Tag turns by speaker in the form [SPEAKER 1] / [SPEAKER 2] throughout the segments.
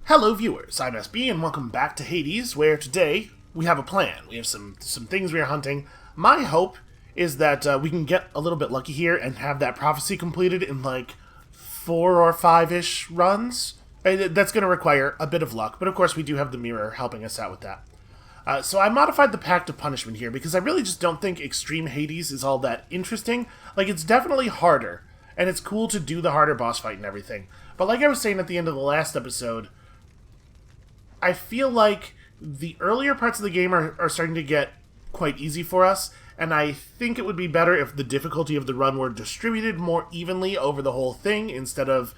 [SPEAKER 1] Hello viewers, I'm SB and welcome back to Hades, where today we have a plan. We have some things we are hunting. My hope is that we can get a little bit lucky here and have that prophecy completed in like 4 or 5-ish runs. That's going to require a bit of luck, but of course we do have the mirror helping us out with that. So I modified the Pact of Punishment here because I really just don't think Extreme Hades is all that interesting. Like, it's definitely harder, and it's cool to do the harder boss fight and everything. But like I was saying at the end of the last episode, I feel like the earlier parts of the game are starting to get quite easy for us, and I think it would be better if the difficulty of the run were distributed more evenly over the whole thing instead of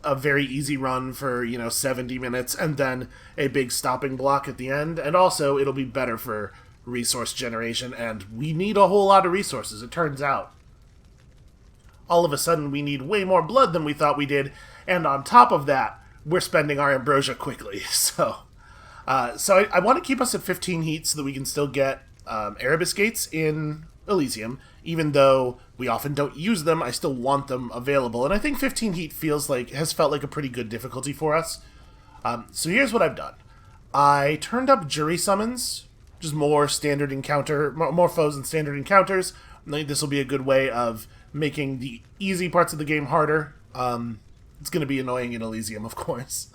[SPEAKER 1] a very easy run for, 70 minutes and then a big stopping block at the end. And also, it'll be better for resource generation, and we need a whole lot of resources, it turns out. All of a sudden, we need way more blood than we thought we did, and on top of that, we're spending our ambrosia quickly, so I want to keep us at 15 heat so that we can still get Erebus Gates in Elysium. Even though we often don't use them, I still want them available, and I think 15 heat has felt like a pretty good difficulty for us. So here's what I've done. I turned up jury summons, just more standard encounter, more foes and standard encounters. I think this will be a good way of making the easy parts of the game harder. It's going to be annoying in Elysium, of course.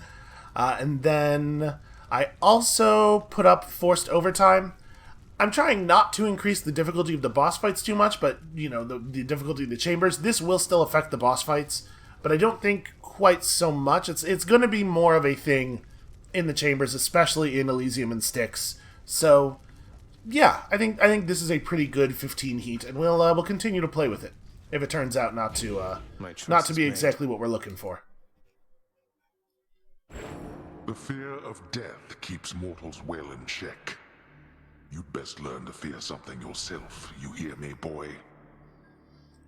[SPEAKER 1] And then I also put up forced overtime. I'm trying not to increase the difficulty of the boss fights too much, but, the difficulty of the chambers. This will still affect the boss fights, but I don't think quite so much. It's going to be more of a thing in the chambers, especially in Elysium and Styx. So, yeah, I think this is a pretty good 15 heat, and we'll continue to play with it if it turns out not to be exactly what we're looking for.
[SPEAKER 2] The fear of death keeps mortals well in check. You'd best learn to fear something yourself, you hear me, boy?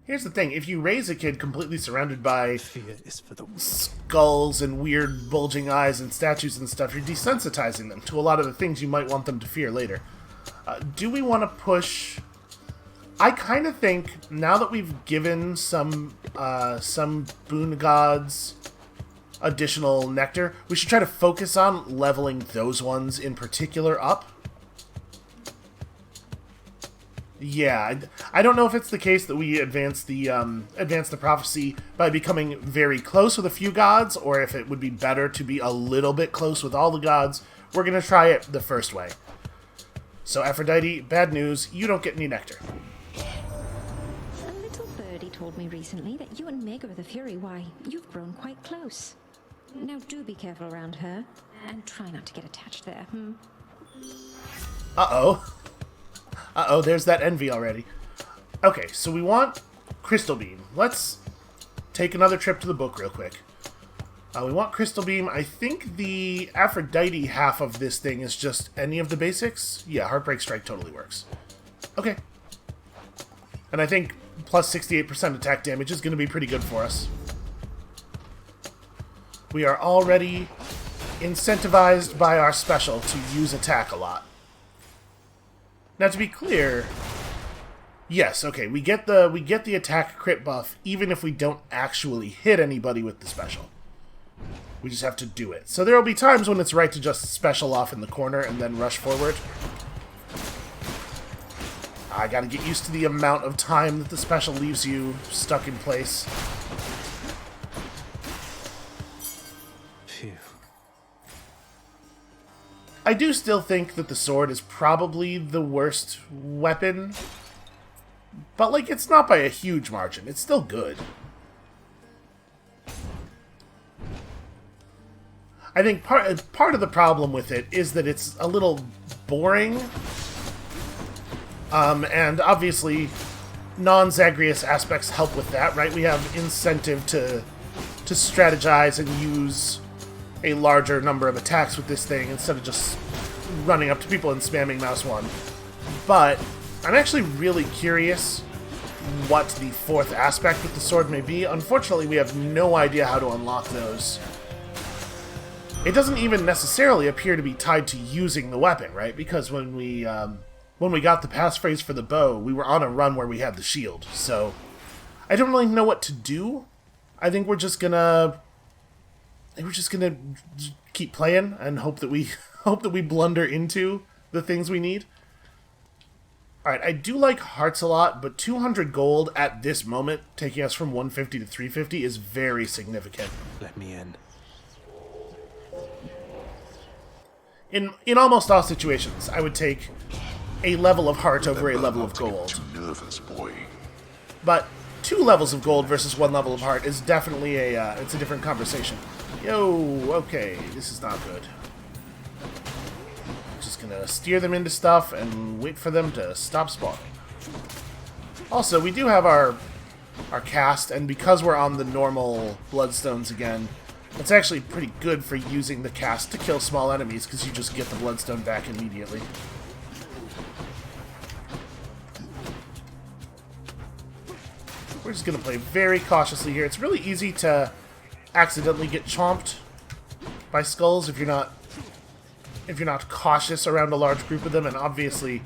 [SPEAKER 1] Here's the thing, if you raise a kid completely surrounded by skulls and weird bulging eyes and statues and stuff, you're desensitizing them to a lot of the things you might want them to fear later. Do we want to push... I kind of think, now that we've given some boon gods additional nectar, we should try to focus on leveling those ones in particular up. Yeah, I don't know if it's the case that we advance the prophecy by becoming very close with a few gods, or if it would be better to be a little bit close with all the gods. We're going to try it the first way. So, Aphrodite, bad news, you don't get any nectar.
[SPEAKER 3] A little birdie told me recently that you and Meg are the Fury. Why, you've grown quite close. Now do be careful around her, and try not to get attached there,
[SPEAKER 1] Uh-oh, there's that envy already. Okay, so we want Crystal Beam. Let's take another trip to the book real quick. We want Crystal Beam. I think the Aphrodite half of this thing is just any of the basics. Yeah, Heartbreak Strike totally works. Okay. And I think plus 68% attack damage is going to be pretty good for us. We are already incentivized by our special to use attack a lot. Now, to be clear, yes, okay, we get the attack crit buff even if we don't actually hit anybody with the special. We just have to do it. So there will be times when it's right to just special off in the corner and then rush forward. I gotta get used to the amount of time that the special leaves you stuck in place.
[SPEAKER 4] Phew.
[SPEAKER 1] I do still think that the sword is probably the worst weapon, but, like, it's not by a huge margin. It's still good. I think part of the problem with it is that it's a little boring, and obviously non-Zagreus aspects help with that, right? We have incentive to strategize and use a larger number of attacks with this thing instead of just running up to people and spamming mouse 1. But I'm actually really curious what the fourth aspect with the sword may be. Unfortunately, we have no idea how to unlock those. It doesn't even necessarily appear to be tied to using the weapon, right? Because when we got the passphrase for the bow, we were on a run where we had the shield. So I don't really know what to do. I think we're just gonna we're just gonna keep playing and hope that we blunder into the things we need. Alright, I do like hearts a lot, but 200 gold at this moment, taking us from 150 to 350, is very significant.
[SPEAKER 4] Let me in.
[SPEAKER 1] In almost all situations, I would take a level of heart over a level of gold.
[SPEAKER 2] Too nervous, boy.
[SPEAKER 1] But 2 levels of gold versus 1 level of heart is definitely it's a different conversation. Yo, okay, this is not good. Just gonna steer them into stuff and wait for them to stop spawning. Also, we do have our cast, and because we're on the normal bloodstones again, it's actually pretty good for using the cast to kill small enemies, because you just get the bloodstone back immediately. We're just going to play very cautiously here. It's really easy to accidentally get chomped by skulls if you're not cautious around a large group of them, and obviously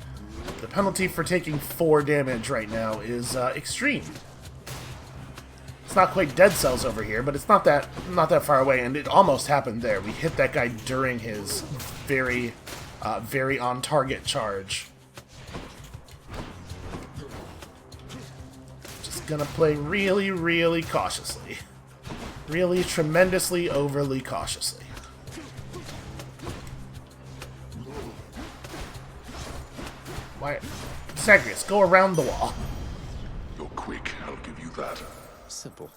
[SPEAKER 1] the penalty for taking 4 damage right now is extreme. It's not quite dead cells over here, but it's not that far away, and it almost happened there. We hit that guy during his very on target charge. Just gonna play really, really cautiously. Really tremendously, overly cautiously. Why? Zagreus, go around the wall.
[SPEAKER 2] You're quick, I'll give you that.
[SPEAKER 4] Simple.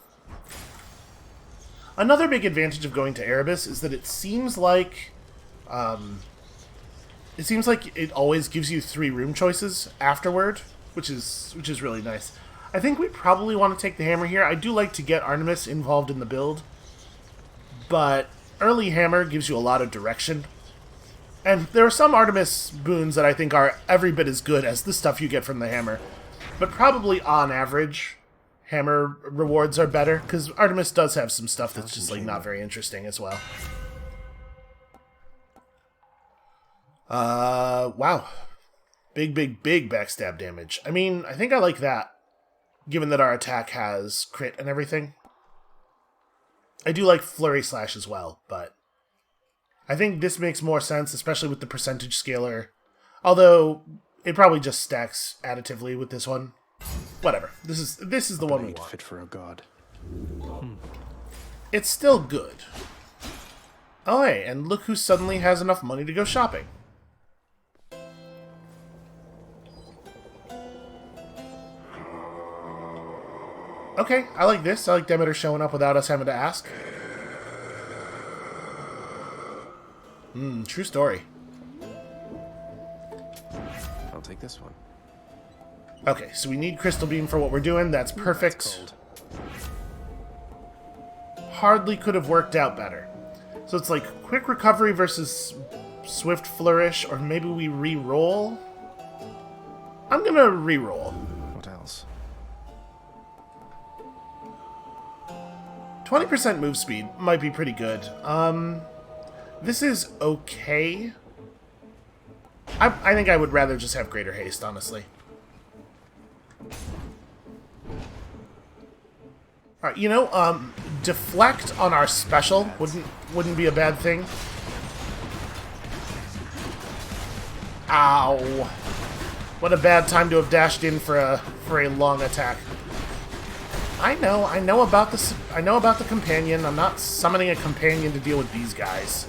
[SPEAKER 1] Another big advantage of going to Erebus is that it seems like it always gives you 3 room choices afterward, which is really nice. I think we probably want to take the hammer here. I do like to get Artemis involved in the build, but early hammer gives you a lot of direction. And there are some Artemis boons that I think are every bit as good as the stuff you get from the hammer, but probably on average, hammer rewards are better, because Artemis does have some stuff that's just like not very interesting as well. Wow. Big backstab damage. I mean, I think I like that, given that our attack has crit and everything. I do like Flurry Slash as well, but I think this makes more sense, especially with the percentage scaler. Although, it probably just stacks additively with this one. Whatever. This is the one we want.
[SPEAKER 4] Fit for a god.
[SPEAKER 1] It's still good. Oh hey, and look who suddenly has enough money to go shopping. Okay, I like this. I like Demeter showing up without us having to ask. True story.
[SPEAKER 4] I'll take this one.
[SPEAKER 1] Okay, so we need Crystal Beam for what we're doing. That's perfect. Hardly could have worked out better. So it's like quick recovery versus swift flourish, or maybe we re-roll? I'm gonna re-roll.
[SPEAKER 4] What else?
[SPEAKER 1] 20% move speed might be pretty good. This is okay. I think I would rather just have greater haste, honestly. Alright, you know, deflect on our special wouldn't be a bad thing. Ow. What a bad time to have dashed in for a long attack. I know about the companion. I'm not summoning a companion to deal with these guys.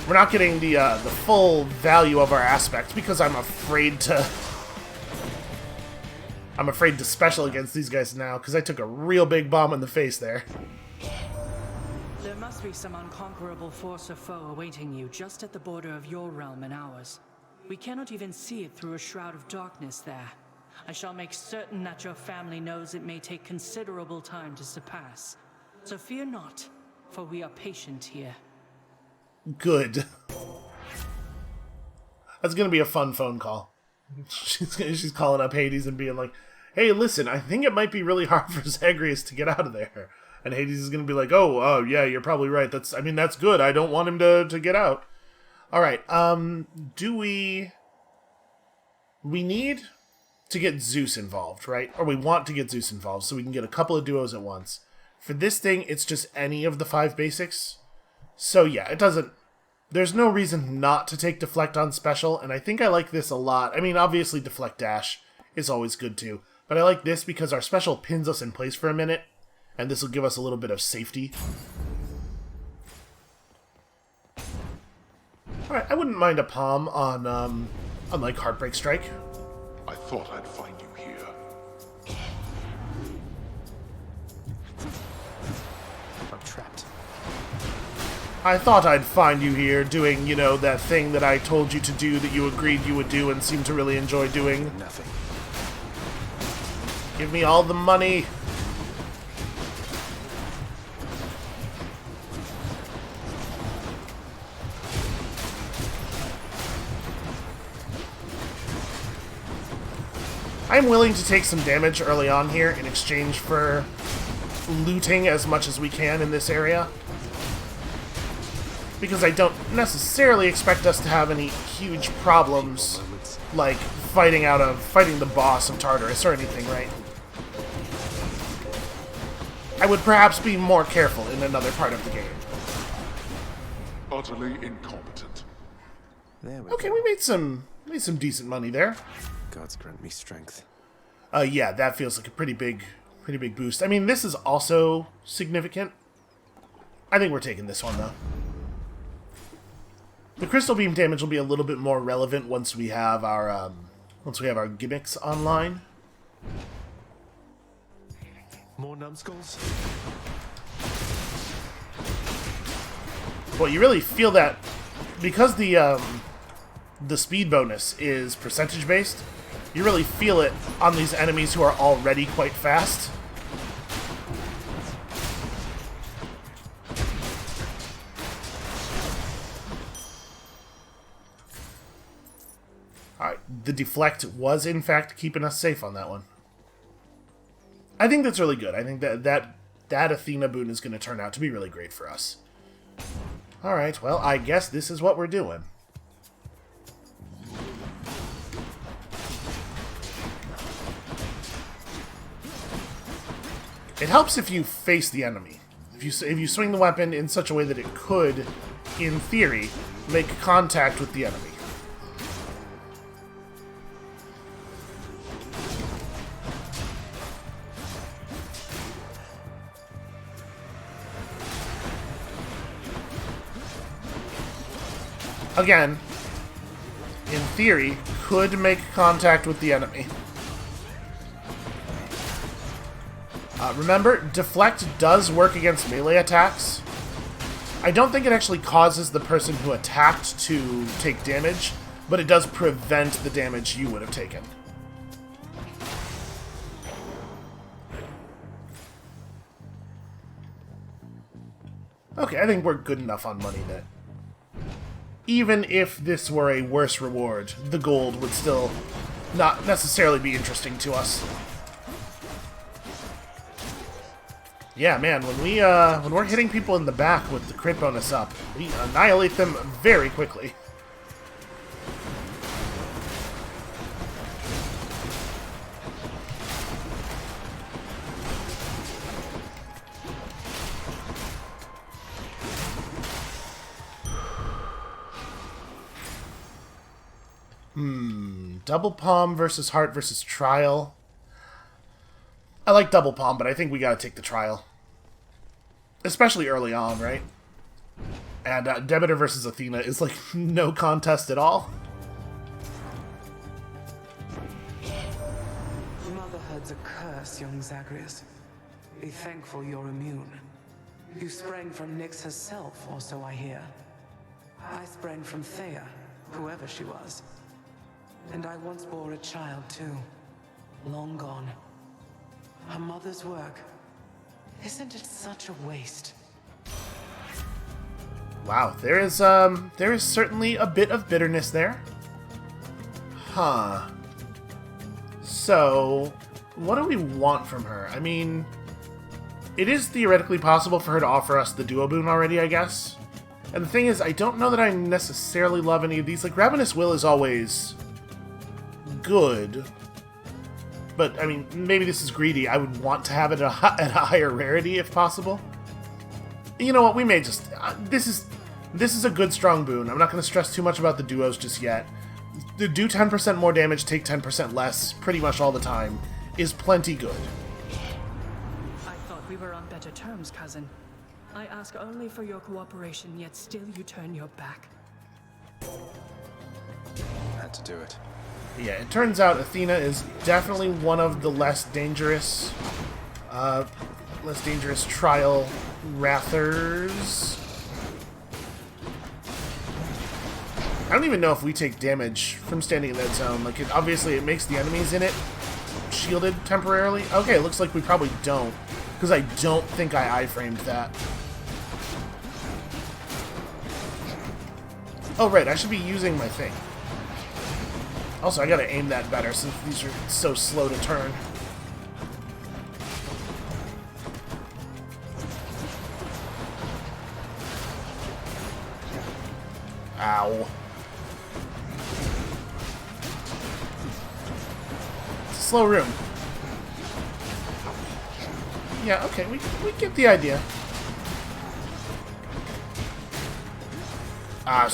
[SPEAKER 1] We're not getting the full value of our aspect because I'm afraid to special against these guys now because I took a real big bomb in the face there.
[SPEAKER 5] There must be some unconquerable force or foe awaiting you just at the border of your realm and ours. We cannot even see it through a shroud of darkness there. I shall make certain that your family knows it may take considerable time to surpass. So fear not, for we are patient here.
[SPEAKER 1] Good. That's gonna be a fun phone call. She's calling up Hades and being like, "Hey, listen, I think it might be really hard for Zagreus to get out of there." And Hades is gonna be like, "Oh, yeah, you're probably right. That's good. I don't want him to get out." All right. Do we need to get Zeus involved, right? Or we want to get Zeus involved so we can get a couple of duos at once. For this thing, it's just any of the 5 basics. So yeah, it doesn't... There's no reason not to take Deflect on special, and I think I like this a lot. I mean, obviously Deflect Dash is always good too, but I like this because our special pins us in place for a minute, and this will give us a little bit of safety. Alright, I wouldn't mind a palm on like Heartbreak Strike.
[SPEAKER 2] I thought I'd find you here.
[SPEAKER 4] I'm trapped.
[SPEAKER 1] I thought I'd find you here doing, you know, that thing that I told you to do that you agreed you would do and seemed to really enjoy doing.
[SPEAKER 4] Nothing.
[SPEAKER 1] Give me all the money. I'm willing to take some damage early on here in exchange for looting as much as we can in this area. Because I don't necessarily expect us to have any huge problems, like fighting the boss of Tartarus or anything, right? I would perhaps be more careful in another part of the game.
[SPEAKER 2] Utterly incompetent.
[SPEAKER 4] There we
[SPEAKER 1] Okay,
[SPEAKER 4] go.
[SPEAKER 1] we made some decent money there.
[SPEAKER 4] Gods grant me strength.
[SPEAKER 1] Yeah, that feels like a pretty big boost. I mean, this is also significant. I think we're taking this one though. The crystal beam damage will be a little bit more relevant once we have our gimmicks online.
[SPEAKER 4] More numbskulls?
[SPEAKER 1] Well, you really feel that because the speed bonus is percentage based. You really feel it on these enemies who are already quite fast. Alright, the deflect was in fact keeping us safe on that one. I think that's really good. I think that Athena boon is going to turn out to be really great for us. Alright, well, I guess this is what we're doing. It helps if you face the enemy. If you swing the weapon in such a way that it could, in theory, make contact with the enemy. Again, in theory, could make contact with the enemy. Remember, deflect does work against melee attacks. I don't think it actually causes the person who attacked to take damage, but it does prevent the damage you would have taken. Okay, I think we're good enough on money that even if this were a worse reward, the gold would still not necessarily be interesting to us. Yeah, man, when we're hitting people in the back with the crit bonus up, we annihilate them very quickly. Double palm versus heart versus trial. I like double palm, but I think we gotta take the trial. Especially early on, right? And Demeter versus Athena is like no contest at all.
[SPEAKER 6] Motherhood's a curse, young Zagreus. Be thankful you're immune. You sprang from Nyx herself, or so I hear. I sprang from Thea, whoever she was. And I once bore a child, too. Long gone. Her mother's work. Isn't it such a waste?
[SPEAKER 1] Wow, there is certainly a bit of bitterness there. Huh. So, what do we want from her? I mean, it is theoretically possible for her to offer us the duo boon already, I guess. And the thing is, I don't know that I necessarily love any of these. Like, Ravenous Will is always good, but I mean, maybe this is greedy. I would want to have it at a higher rarity if possible. You know what? We may just... this is a good strong boon. I'm not going to stress too much about the duos just yet. To do 10% more damage, take 10% less, pretty much all the time, is plenty good.
[SPEAKER 5] I thought we were on better terms, cousin. I ask only for your cooperation, yet still you turn your back.
[SPEAKER 4] Had to do it.
[SPEAKER 1] Yeah, it turns out Athena is definitely one of the less dangerous trial Wrathers. I don't even know if we take damage from standing in that zone. Like, obviously it makes the enemies in it shielded temporarily. Okay, it looks like we probably don't, because I don't think I iframed that. Oh, right, I should be using my thing. Also, I gotta aim that better since these are so slow to turn. Ow. It's a slow room. Yeah, okay, we get the idea. I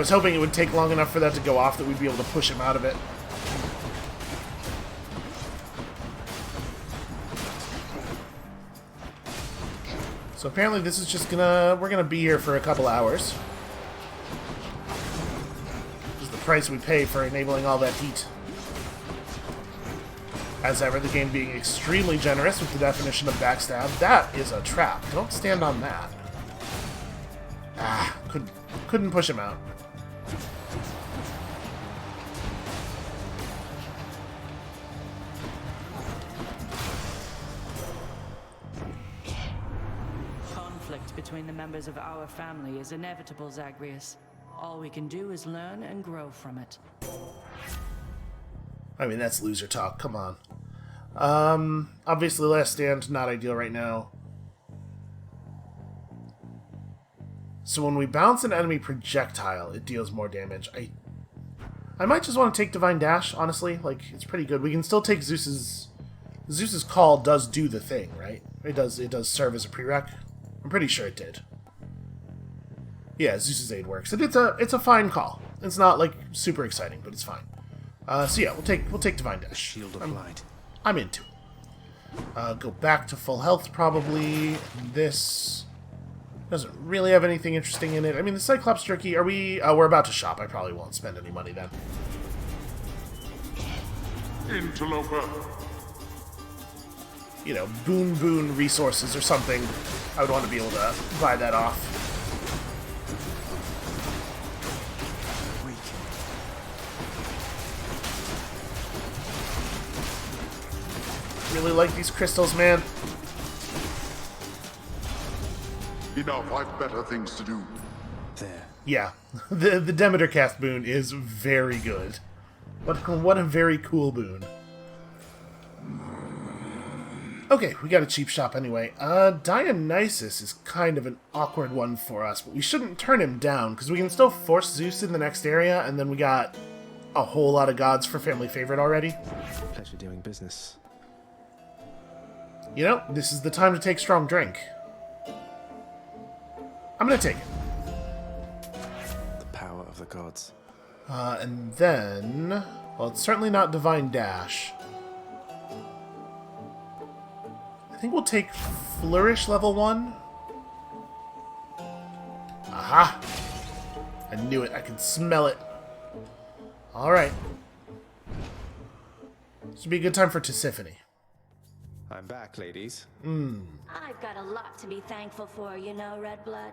[SPEAKER 1] was hoping it would take long enough for that to go off that we'd be able to push him out of it. So apparently this is just we're gonna be here for a couple hours. This is the price we pay for enabling all that heat. As ever, the game being extremely generous with the definition of backstab. That is a trap. Don't stand on that. Ah, couldn't push him out.
[SPEAKER 5] Conflict between the members of our family is inevitable, Zagreus. All we can do is learn and grow from it.
[SPEAKER 1] I mean, that's loser talk. Come on. Obviously, last stand, not ideal right now. So when we bounce an enemy projectile, it deals more damage. I might just want to take Divine Dash, honestly. Like, it's pretty good. We can still take Zeus's call does do the thing, right? It does serve as a prereq. I'm pretty sure it did. Yeah, Zeus's aid works. And it's a fine call. It's not like super exciting, but it's fine. So yeah, we'll take Divine Dash.
[SPEAKER 4] Shield of Light.
[SPEAKER 1] I'm into it. Go back to full health probably. This doesn't really have anything interesting in it. I mean, the Cyclops Jerky, are we... we're about to shop. I probably won't spend any money then.
[SPEAKER 2] Interloper.
[SPEAKER 1] You know, boon resources or something. I would want to be able to buy that off. Really like these crystals, man.
[SPEAKER 2] Enough, I've better things to do.
[SPEAKER 4] There.
[SPEAKER 1] Yeah, the Demeter Cast boon is very good. What a very cool boon. Okay, we got a cheap shop anyway. Dionysus is kind of an awkward one for us, but we shouldn't turn him down, because we can still force Zeus in the next area, and then we got a whole lot of gods for family favorite already.
[SPEAKER 4] Pleasure doing business.
[SPEAKER 1] You know, this is the time to take strong drink. I'm gonna take it.
[SPEAKER 4] The power of the gods.
[SPEAKER 1] And then... well, it's certainly not Divine Dash. I think we'll take Flourish level 1. Aha! I knew it. I could smell it. Alright. This would be a good time for Tisiphone.
[SPEAKER 4] I'm back, ladies.
[SPEAKER 7] I've got a lot to be thankful for, you know, Red Blood.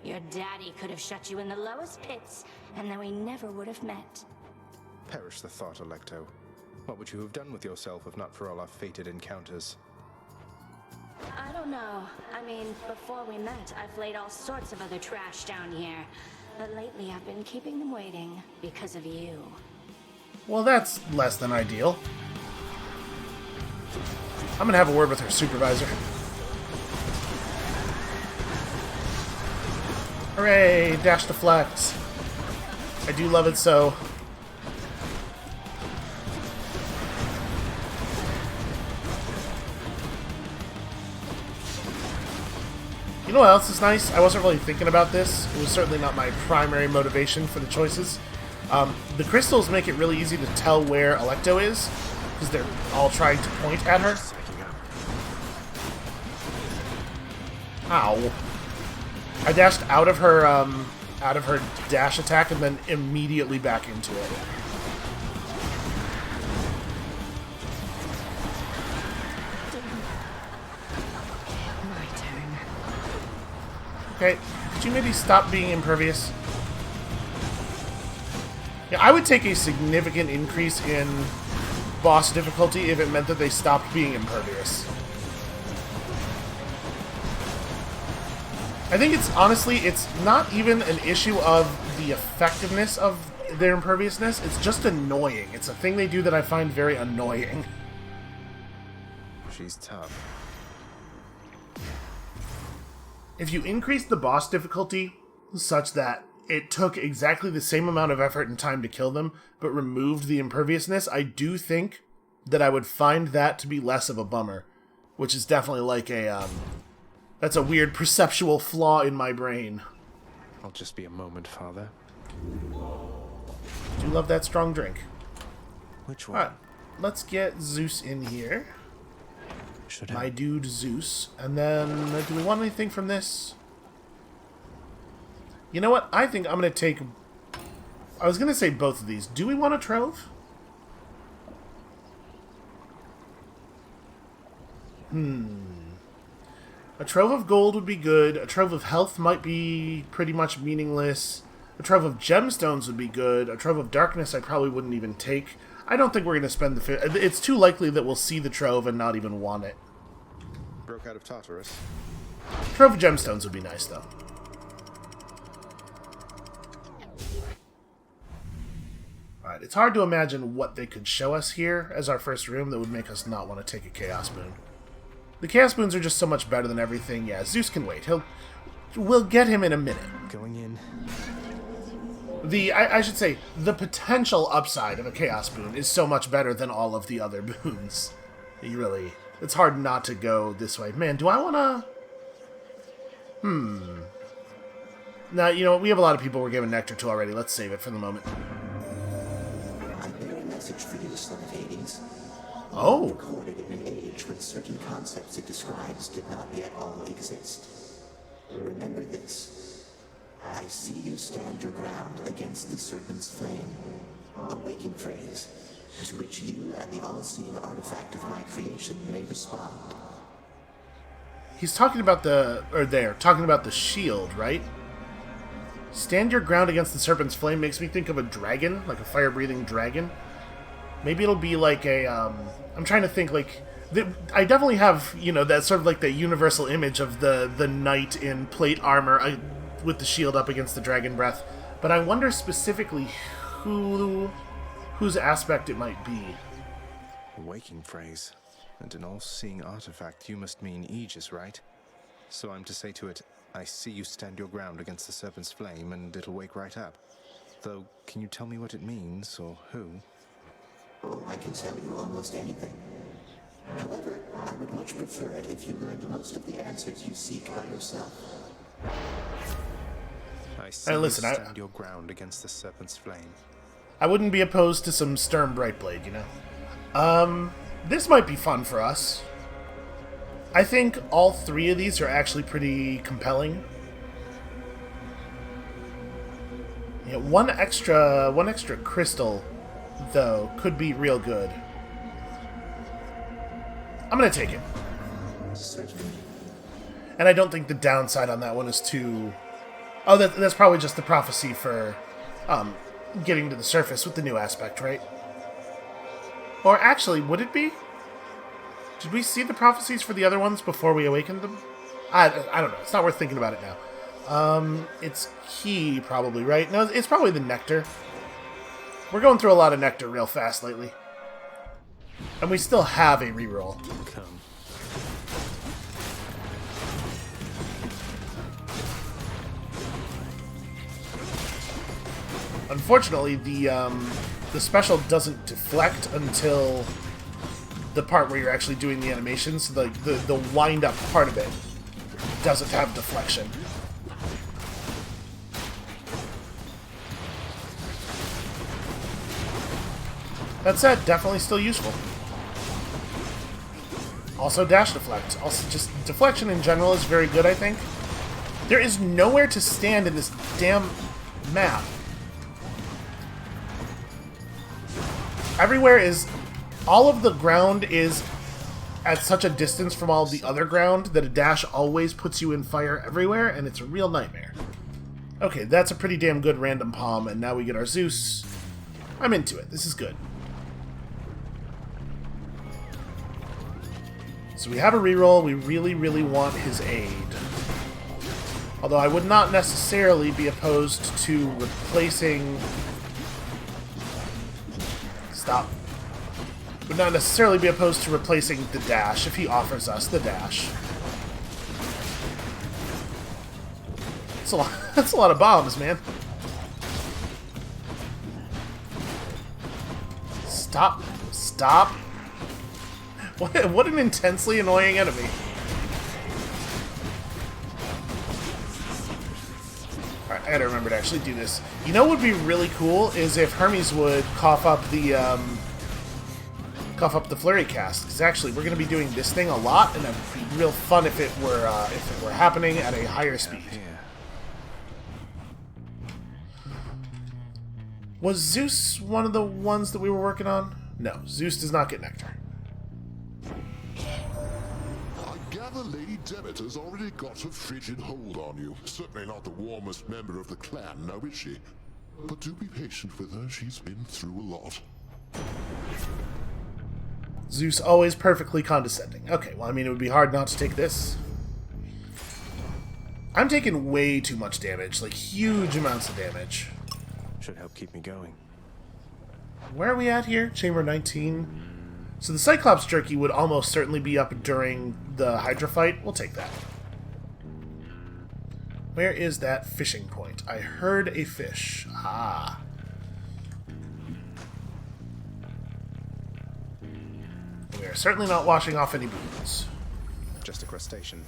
[SPEAKER 7] Your daddy could have shut you in the lowest pits, and then we never would have met.
[SPEAKER 4] Perish the thought, Electo. What would you have done with yourself if not for all our fated encounters?
[SPEAKER 7] I don't know. I mean, before we met, I've laid all sorts of other trash down here. But lately I've been keeping them waiting because of you.
[SPEAKER 1] Well, that's less than ideal. I'm gonna have a word with her supervisor. Hooray! Dash deflect. I do love it so. You know what else is nice? I wasn't really thinking about this. It was certainly not my primary motivation for the choices. The crystals make it really easy to tell where Alecto is, because they're all trying to point at her. Ow. I dashed out of her dash attack and then immediately back into it.
[SPEAKER 3] My turn.
[SPEAKER 1] Okay, could you maybe stop being impervious? Yeah, I would take a significant increase in boss difficulty if it meant that they stopped being impervious. I think honestly, it's not even an issue of the effectiveness of their imperviousness, it's just annoying. It's a thing they do that I find very annoying.
[SPEAKER 4] She's tough.
[SPEAKER 1] If you increase the boss difficulty such that it took exactly the same amount of effort and time to kill them, but removed the imperviousness, I do think that I would find that to be less of a bummer. Which is definitely like a, that's a weird perceptual flaw in my brain.
[SPEAKER 4] I'll just be a moment, Father.
[SPEAKER 1] Do love that strong drink.
[SPEAKER 4] Which one?
[SPEAKER 1] Alright, let's get Zeus in here.
[SPEAKER 4] Should
[SPEAKER 1] My dude Zeus. And then, do we want anything from this? You know what? I think I'm going to take... I was going to say both of these. Do we want a trove? A trove of gold would be good. A trove of health might be pretty much meaningless. A trove of gemstones would be good. A trove of darkness I probably wouldn't even take. I don't think we're going to spend the... It's too likely that we'll see the trove and not even want it.
[SPEAKER 4] Broke out of Tartarus.
[SPEAKER 1] Trove of gemstones would be nice, though. Alright, it's hard to imagine what they could show us here as our first room that would make us not want to take a Chaos Boon. The Chaos Boons are just so much better than everything. Yeah, Zeus can wait. We'll get him in a minute.
[SPEAKER 4] Going in.
[SPEAKER 1] I should say, the potential upside of a Chaos Boon is so much better than all of the other boons. It's hard not to go this way. Man, do I want to... Now, you know, we have a lot of people we're giving Nectar to already. Let's save it for the moment.
[SPEAKER 8] I bear a message for you, son of Hades.
[SPEAKER 1] Oh.
[SPEAKER 8] Recorded in an age when certain concepts it describes did not yet all exist. Remember this. I see you stand your ground against the serpent's flame. A waking phrase, to which you and the all-seeing artifact of my creation may respond.
[SPEAKER 1] He's talking about talking about the shield, right? Stand your ground against the serpent's flame makes me think of a dragon, like a fire-breathing dragon. Maybe it'll be like a, I'm trying to think, like, I definitely have, you know, that sort of like the universal image of the knight in plate armor with the shield up against the dragon breath. But I wonder specifically whose aspect it might be.
[SPEAKER 4] A waking phrase. And an all-seeing artifact, you must mean Aegis, right? So I'm to say to it, I see you stand your ground against the serpent's flame, and it'll wake right up. Though, can you tell me what it means, or who?
[SPEAKER 8] Oh, I can tell you almost anything. However, I would much prefer it if you learned most of the answers you seek by yourself.
[SPEAKER 4] I see you stand your ground against the serpent's flame.
[SPEAKER 1] I wouldn't be opposed to some Stern Brightblade, you know? This might be fun for us. I think all three of these are actually pretty compelling. Yeah, one extra crystal, though, could be real good. I'm gonna take it.
[SPEAKER 8] Certainly.
[SPEAKER 1] And I don't think the downside on that one is too... Oh, that's probably just the prophecy for getting to the surface with the new aspect, right? Or actually, would it be? Did we see the prophecies for the other ones before we awakened them? I don't know. It's not worth thinking about it now. It's key, probably, right? No, it's probably the nectar. We're going through a lot of nectar real fast lately. And we still have a reroll.
[SPEAKER 4] Come.
[SPEAKER 1] Unfortunately, the special doesn't deflect until the part where you're actually doing the animations, the wind-up part of it doesn't have deflection. That said, definitely still useful. Also dash deflect. Also just deflection in general is very good, I think. There is nowhere to stand in this damn map. Everywhere is... all of the ground is at such a distance from all the other ground that a dash always puts you in fire everywhere, and it's a real nightmare. Okay, that's a pretty damn good random palm, and now we get our Zeus. I'm into it. This is good. So we have a reroll. We really, really want his aid. Although I would not necessarily be opposed to replacing... Stop. Would not necessarily be opposed to replacing the dash if he offers us the dash. That's a lot of bombs, man. Stop. Stop. What an intensely annoying enemy. Alright, I gotta remember to actually do this. You know what would be really cool is if Hermes would cough up the flurry cast. Because actually, we're gonna be doing this thing a lot, and it'd be real fun if it were happening at a higher speed. Was Zeus one of the ones that we were working on? No, Zeus does not get nectar.
[SPEAKER 2] I gather Lady Demeter's already got a frigid hold on you. Certainly not the warmest member of the clan, now is she? But do be patient with her, she's been through a lot.
[SPEAKER 1] Zeus always perfectly condescending. Okay, well, I mean, it would be hard not to take this. I'm taking way too much damage, like huge amounts of damage.
[SPEAKER 4] Should help keep me going.
[SPEAKER 1] Where are we at here? Chamber 19. So the Cyclops Jerky would almost certainly be up during the Hydra fight. We'll take that. Where is that fishing point? I heard a fish. Ah. We are certainly not washing off any boots.
[SPEAKER 4] Just a crustacean.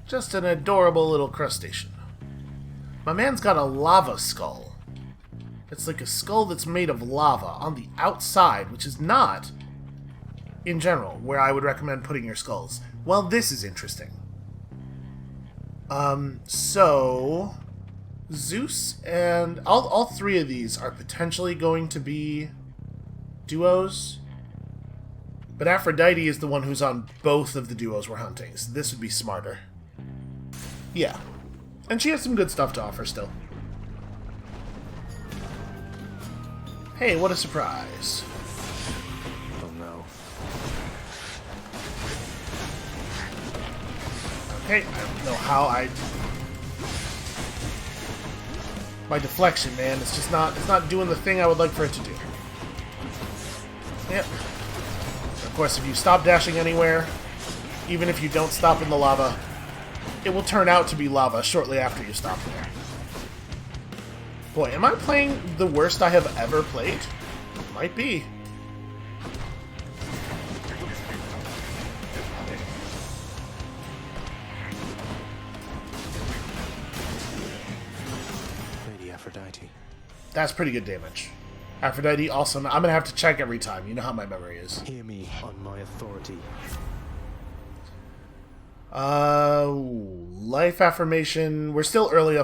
[SPEAKER 1] Just an adorable little crustacean. My man's got a lava skull. It's like a skull that's made of lava on the outside, which is not, in general, where I would recommend putting your skulls. Well, this is interesting. So... Zeus and... All three of these are potentially going to be duos. But Aphrodite is the one who's on both of the duos we're hunting, so this would be smarter. Yeah. And she has some good stuff to offer still. Hey, what a surprise.
[SPEAKER 4] Oh no.
[SPEAKER 1] Okay, I don't know how I... My deflection, man, it's just not... It's not doing the thing I would like for it to do. Yep. Of course, if you stop dashing anywhere, even if you don't stop in the lava, it will turn out to be lava shortly after you stop there. Boy, am I playing the worst I have ever played? Might be.
[SPEAKER 4] Lady Aphrodite.
[SPEAKER 1] That's pretty good damage. Aphrodite also... I'm gonna have to check every time. You know how my memory is.
[SPEAKER 4] Hear me on my authority.
[SPEAKER 1] Life affirmation. We're still early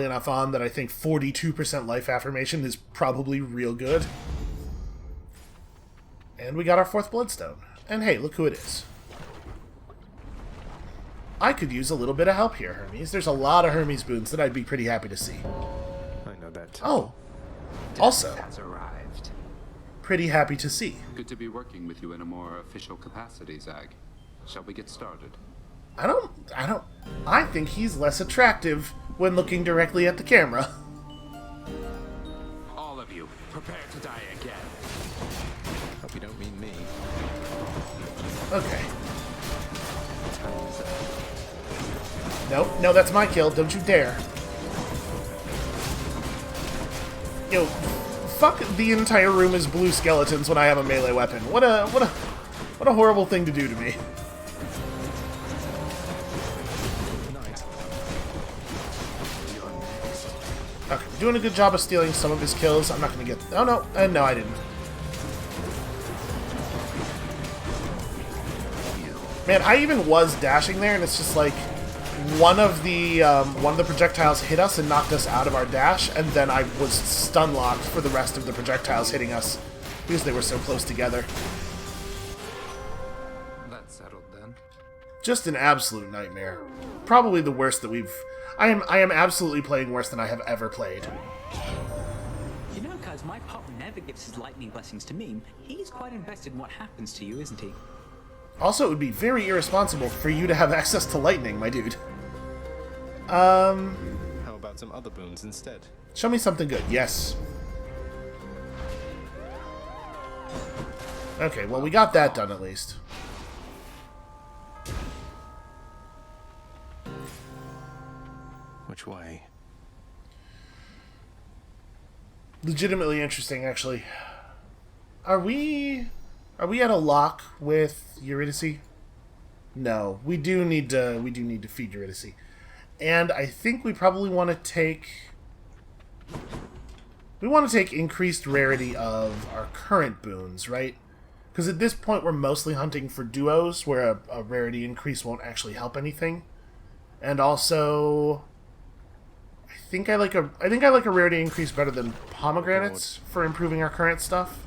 [SPEAKER 1] enough on that I think 42% life affirmation is probably real good. And we got our 4th bloodstone. And hey, look who it is. I could use a little bit of help here, Hermes. There's a lot of Hermes boons that I'd be pretty happy to see.
[SPEAKER 4] I know that.
[SPEAKER 1] Oh. Also,
[SPEAKER 9] has arrived.
[SPEAKER 1] pretty happy to see.
[SPEAKER 9] Good to be working with you in a more official capacity, Zag. Shall we get started?
[SPEAKER 1] I think he's less attractive when looking directly at the camera.
[SPEAKER 9] All of you, prepare to die again.
[SPEAKER 4] Hope you don't mean me.
[SPEAKER 1] Okay. No, that's my kill. Don't you dare. Yo, fuck the entire room is blue skeletons when I have a melee weapon. What a horrible thing to do to me. Okay, doing a good job of stealing some of his kills. I'm not going to get... Oh, no. No, I didn't. Man, I even was dashing there, and it's just like... One of the projectiles hit us and knocked us out of our dash, and then I was stun locked for the rest of the projectiles hitting us because they were so close together.
[SPEAKER 9] That's settled then.
[SPEAKER 1] Just an absolute nightmare. Probably the worst that we've... I am absolutely playing worse than I have ever played.
[SPEAKER 10] You know, cuz my partner never gives his lightning blessings to me. He's quite invested in what happens to you, isn't he?
[SPEAKER 1] Also, it would be very irresponsible for you to have access to lightning, my dude. How
[SPEAKER 4] about some other boons instead?
[SPEAKER 1] Show me something good. Yes. Okay, well, we got that done at least.
[SPEAKER 4] Which way?
[SPEAKER 1] Legitimately interesting, actually. Are we at a lock with Eurydice? No, we do need to feed Eurydice. And I think we probably want to take... We want to take increased rarity of our current boons, right? Because at this point we're mostly hunting for duos, where a rarity increase won't actually help anything. And also... I think I like a rarity increase better than pomegranates for improving our current stuff.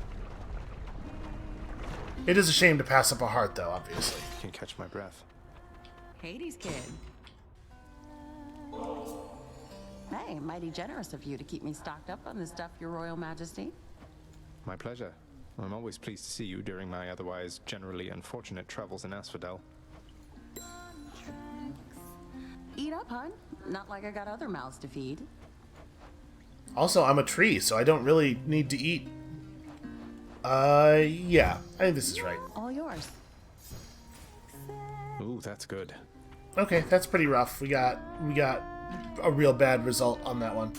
[SPEAKER 1] It is a shame to pass up a heart, though, obviously.
[SPEAKER 4] Can catch my breath.
[SPEAKER 11] Hades kid. Hey, mighty generous of you to keep me stocked up on this stuff, Your Royal Majesty.
[SPEAKER 4] My pleasure. I'm always pleased to see you during my otherwise generally unfortunate travels in Asphodel.
[SPEAKER 11] Eat up, hun. Not like I got other mouths to feed.
[SPEAKER 1] Also, I'm a tree, so I don't really need to eat. Yeah. I think this is right.
[SPEAKER 11] All yours.
[SPEAKER 4] Ooh, that's good.
[SPEAKER 1] Okay, that's pretty rough. We got a real bad result on that one.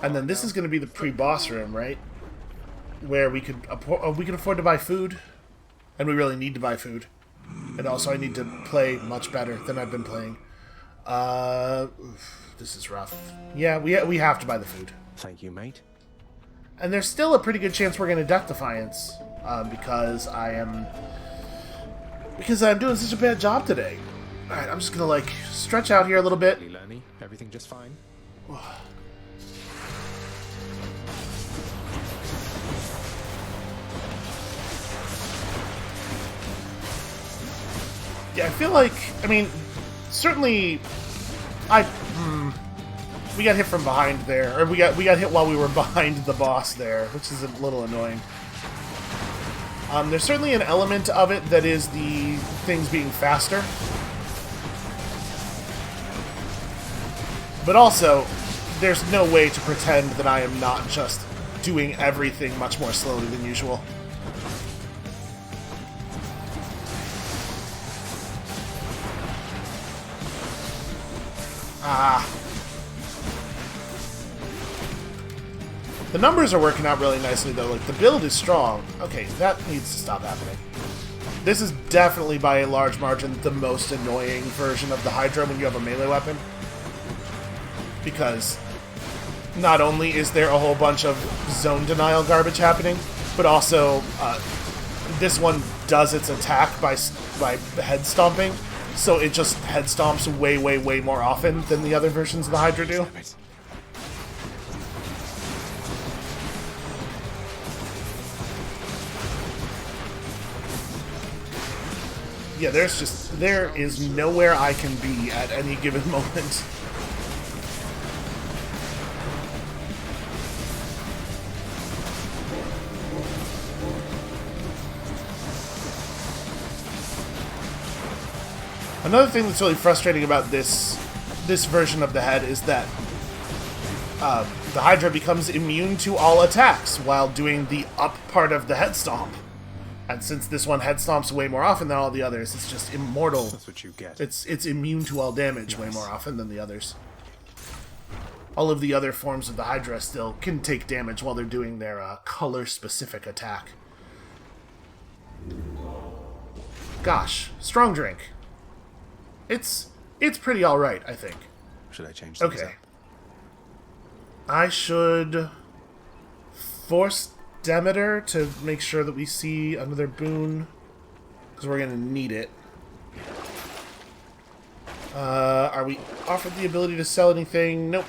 [SPEAKER 1] And then this is going to be the pre-boss room, right? Where we could afford to buy food, and we really need to buy food. And also, I need to play much better than I've been playing. This is rough. Yeah, we have to buy the food.
[SPEAKER 4] Thank you, mate.
[SPEAKER 1] And there's still a pretty good chance we're going to Death Defiance, because I'm doing such a bad job today. All right, I'm just gonna like stretch out here a little bit.
[SPEAKER 4] Lenny, everything just fine?
[SPEAKER 1] Yeah, I feel like, I mean, certainly, we got hit from behind there, or we got hit while we were behind the boss there, which is a little annoying. There's certainly an element of it that is the things being faster. But also, there's no way to pretend that I am not just doing everything much more slowly than usual. The numbers are working out really nicely, though. Like, the build is strong. Okay, that needs to stop happening. This is definitely, by a large margin, the most annoying version of the Hydra when you have a melee weapon. Because not only is there a whole bunch of zone denial garbage happening, but also this one does its attack by head stomping, so it just head stomps way, way, way more often than the other versions of the Hydra do. Yeah, there is nowhere I can be at any given moment. Another thing that's really frustrating about this version of the head is that the Hydra becomes immune to all attacks while doing the up part of the head stomp. And since this one head stomps way more often than all the others, it's just immortal.
[SPEAKER 4] That's what you get.
[SPEAKER 1] It's immune to all damage way more often than the others. All of the other forms of the Hydra still can take damage while they're doing their color-specific attack. Gosh, strong drink. It's pretty alright, I think.
[SPEAKER 4] Should I change things up?
[SPEAKER 1] I should force Demeter to make sure that we see another boon, because we're going to need it. Are we offered the ability to sell anything? Nope.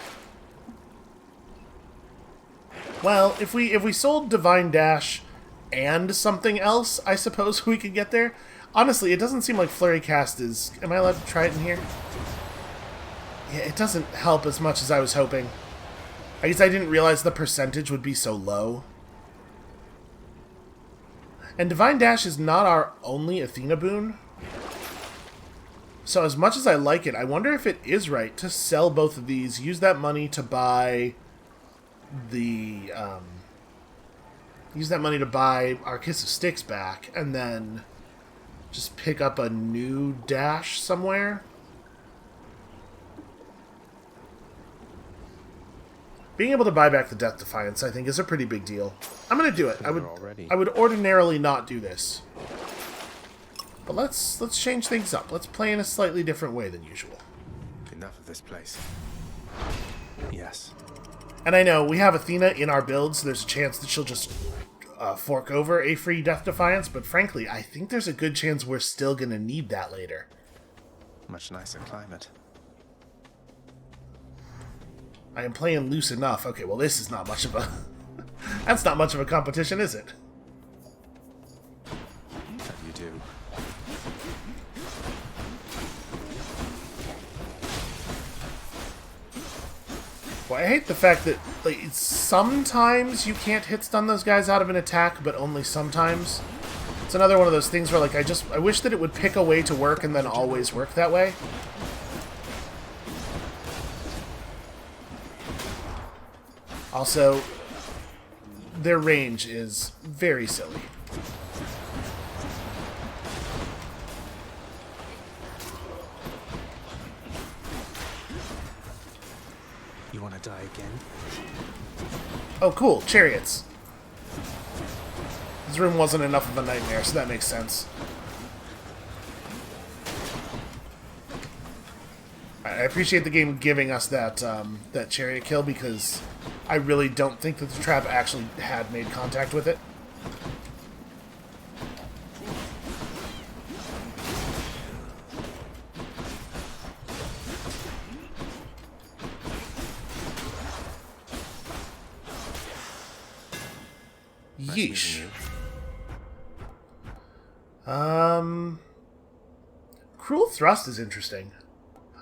[SPEAKER 1] Well, if we sold Divine Dash and something else, I suppose we could get there. Honestly, it doesn't seem like Flurry Cast is... Am I allowed to try it in here? Yeah, it doesn't help as much as I was hoping. I guess I didn't realize the percentage would be so low. And Divine Dash is not our only Athena boon. So as much as I like it, I wonder if it is right to sell both of these, use that money to buy the... use that money to buy our Kiss of Styx back, and then just pick up a new dash somewhere. Being able to buy back the Death Defiance, I think, is a pretty big deal. I'm going to do it. I would ordinarily not do this. But let's change things up. Let's play in a slightly different way than usual.
[SPEAKER 4] Enough of this place. Yes.
[SPEAKER 1] And I know, we have Athena in our build, so there's a chance that she'll just fork over a free Death Defiance, but frankly, I think there's a good chance we're still going to need that later.
[SPEAKER 4] Much nicer climate.
[SPEAKER 1] I am playing loose enough. Okay, well this is not much of a... That's not much of a competition, is it?
[SPEAKER 4] That you do.
[SPEAKER 1] Well, I hate the fact that like sometimes you can't hit stun those guys out of an attack, but only sometimes. It's another one of those things where like I wish that it would pick a way to work and then always work that way. Also, their range is very silly.
[SPEAKER 4] You want to die again?
[SPEAKER 1] Oh, cool. Chariots. This room wasn't enough of a nightmare, so that makes sense. I appreciate the game giving us that that chariot kill, because I really don't think that the trap actually had made contact with it. Yeesh. Cruel Thrust is interesting.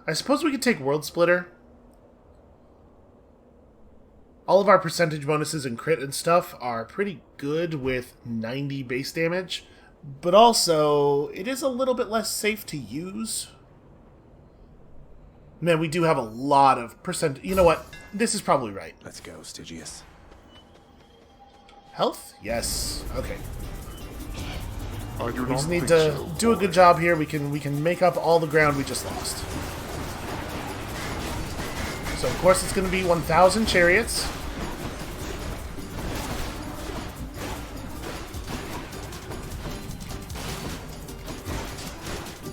[SPEAKER 1] I suppose we could take World Splitter. All of our percentage bonuses and crit and stuff are pretty good with 90 base damage, but also it is a little bit less safe to use. Man, we do have a lot of percent... You know what? This is probably right.
[SPEAKER 4] Let's go, Stygius.
[SPEAKER 1] Health? Yes. Okay.
[SPEAKER 2] I do
[SPEAKER 1] We
[SPEAKER 2] not
[SPEAKER 1] just need
[SPEAKER 2] think
[SPEAKER 1] to
[SPEAKER 2] so,
[SPEAKER 1] do a
[SPEAKER 2] boy.
[SPEAKER 1] good job here. We can make up all the ground we just lost. So of course it's going to be 1,000 chariots.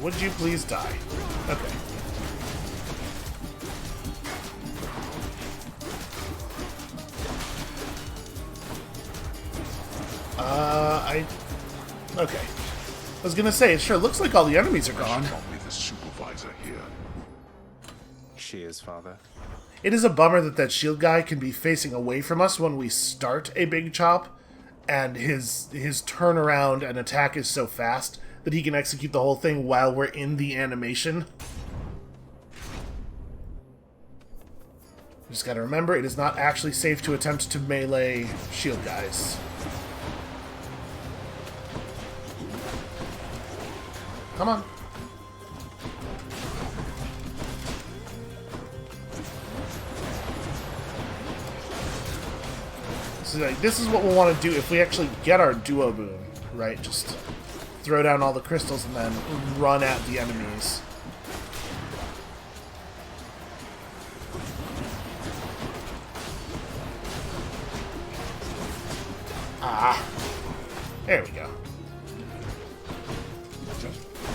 [SPEAKER 1] Would you please die? Okay. Okay. I was gonna say, it sure looks like all the enemies are gone.
[SPEAKER 2] Not be the supervisor here.
[SPEAKER 4] She is, Father.
[SPEAKER 1] It is a bummer that that shield guy can be facing away from us when we start a big chop, and his turnaround and attack is so fast that he can execute the whole thing while we're in the animation. Just gotta remember, it is not actually safe to attempt to melee shield guys. Come on. So like, this is what we'll want to do if we actually get our duo boon, right? Just throw down all the crystals and then run at the enemies. Ah. There we go.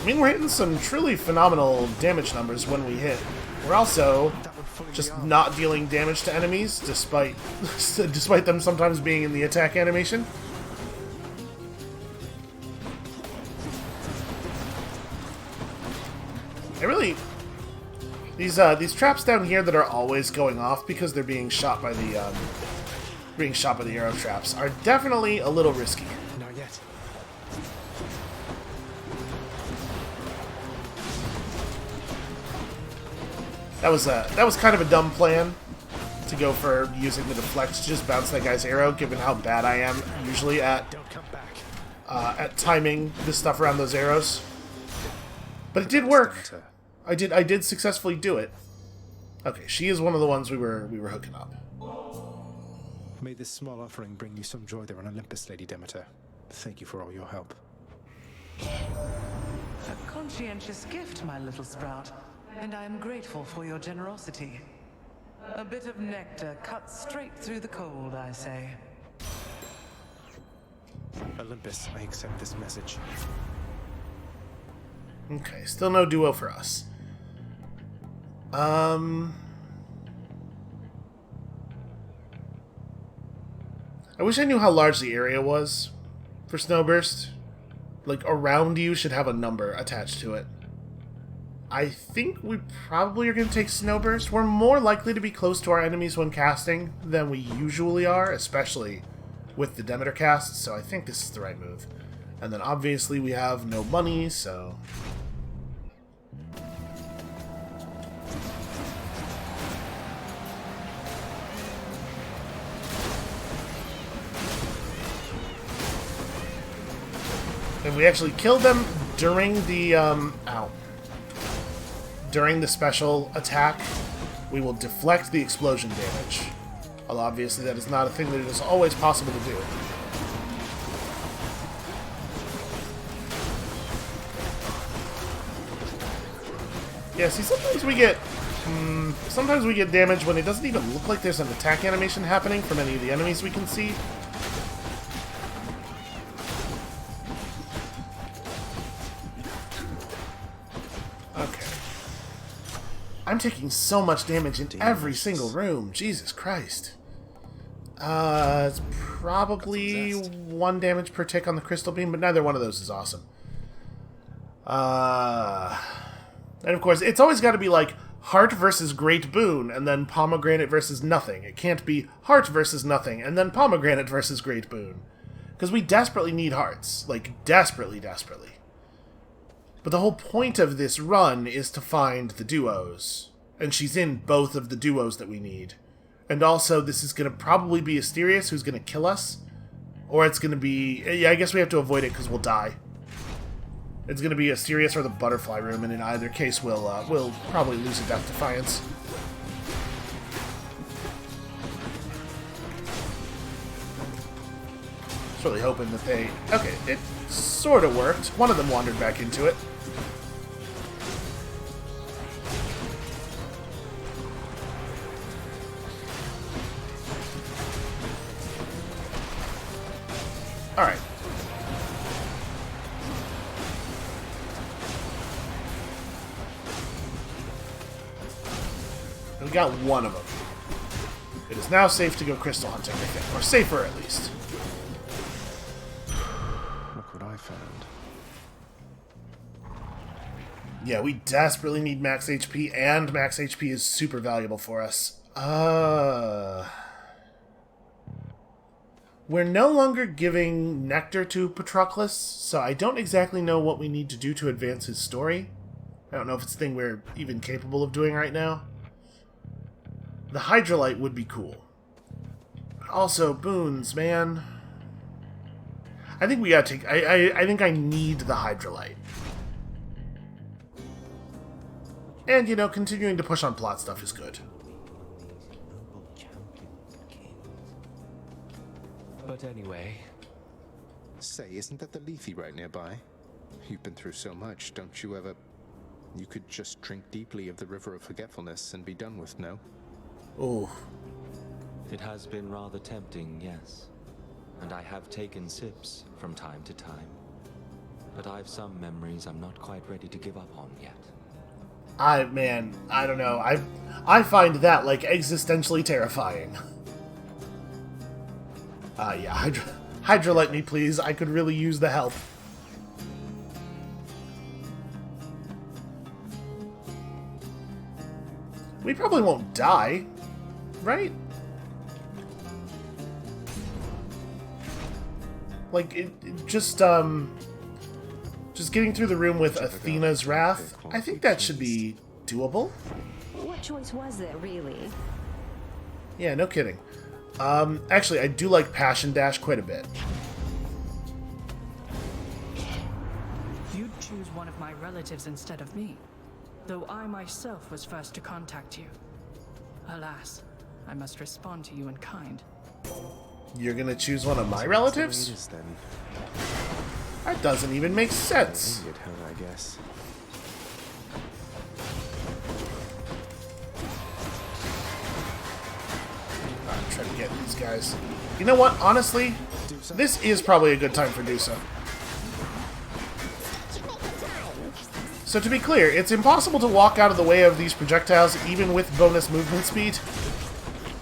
[SPEAKER 1] I mean, we're hitting some truly phenomenal damage numbers when we hit. We're also just not dealing damage to enemies, despite despite them sometimes being in the attack animation. I really... These traps down here that are always going off because they're being shot by the arrow traps are definitely a little risky.
[SPEAKER 4] Not yet.
[SPEAKER 1] That was kind of a dumb plan to go for using the deflect to just bounce that guy's arrow, given how bad I am usually at timing this stuff around those arrows. But it did work. I did successfully do it. Okay, she is one of the ones we were hooking up.
[SPEAKER 4] May this small offering bring you some joy there on Olympus, Lady Demeter. Thank you for all your help.
[SPEAKER 6] A conscientious gift, my little sprout, and I am grateful for your generosity. A bit of nectar cut straight through the cold, I say.
[SPEAKER 4] Olympus, I accept this message.
[SPEAKER 1] Okay, still no duo for us. I wish I knew how large the area was for Snowburst. Like, around you should have a number attached to it. I think we probably are going to take Snowburst. We're more likely to be close to our enemies when casting than we usually are, especially with the Demeter cast, so I think this is the right move. And then obviously we have no money, so... And we actually killed them during the, during the special attack. We will deflect the explosion damage. Although obviously that is not a thing that is always possible to do. Yeah, see, sometimes we get damage when it doesn't even look like there's an attack animation happening from any of the enemies we can see. Okay. I'm taking so much damage in every single room. Jesus Christ. It's probably 1 damage per tick on the crystal beam, but neither one of those is awesome. And of course, it's always got to be like heart versus great boon, and then pomegranate versus nothing. It can't be heart versus nothing, and then pomegranate versus great boon. Because we desperately need hearts. Like, desperately, desperately. But the whole point of this run is to find the duos. And she's in both of the duos that we need. And also, this is going to probably be Asterius who's going to kill us. Or it's going to be... Yeah, I guess we have to avoid it because we'll die. It's going to be Asterius or the Butterfly Room, and in either case, we'll probably lose a Death Defiance. Just really hoping that they... Okay, it sort of worked. One of them wandered back into it. Alright. We got one of them. It is now safe to go crystal hunting, I think. Or safer, at least.
[SPEAKER 4] Look what I found.
[SPEAKER 1] Yeah, we desperately need max HP, and max HP is super valuable for us. We're no longer giving Nectar to Patroclus, so I don't exactly know what we need to do to advance his story. I don't know if it's a thing we're even capable of doing right now. The Hydrolite would be cool. But also, boons, man. I think we gotta take... I think I need the Hydrolite. And, you know, continuing to push on plot stuff is good.
[SPEAKER 12] But anyway...
[SPEAKER 4] Say, isn't that the Leafy right nearby? You've been through so much, don't you ever... You could just drink deeply of the River of Forgetfulness and be done with, no?
[SPEAKER 1] Oh.
[SPEAKER 12] It has been rather tempting, yes. And I have taken sips from time to time. but I've some memories I'm not quite ready to give up on yet.
[SPEAKER 1] Man, I don't know. I find that, like, existentially terrifying. Yeah, Hydrolite me, please. I could really use the help. We probably won't die, right? Like, just getting through the room with Athena's Wrath, I think that should be doable.
[SPEAKER 3] What choice was there, really?
[SPEAKER 1] Yeah, no kidding. Actually, I do like Passion Dash quite a bit.
[SPEAKER 5] You'd choose one of my relatives instead of me, though I myself was first to contact you. Alas, I must respond to you in kind.
[SPEAKER 1] You're gonna choose one of my relatives? That doesn't even make sense.
[SPEAKER 4] I guess.
[SPEAKER 1] I'm trying to get these guys. You know what? Honestly, this is probably a good time for Dusa. So to be clear, it's impossible to walk out of the way of these projectiles even with bonus movement speed.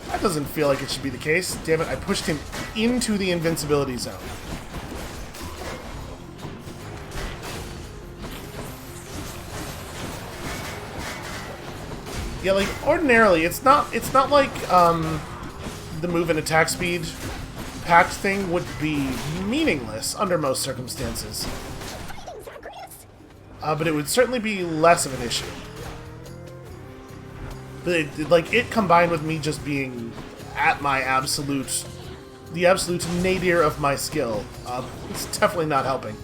[SPEAKER 1] That doesn't feel like it should be the case. Damn it, I pushed him into the invincibility zone. Yeah, like, ordinarily, it's not like, the move and attack speed pact thing would be meaningless under most circumstances. But it would certainly be less of an issue. But it combined with me just being at my the absolute nadir of my skill, it's definitely not helping.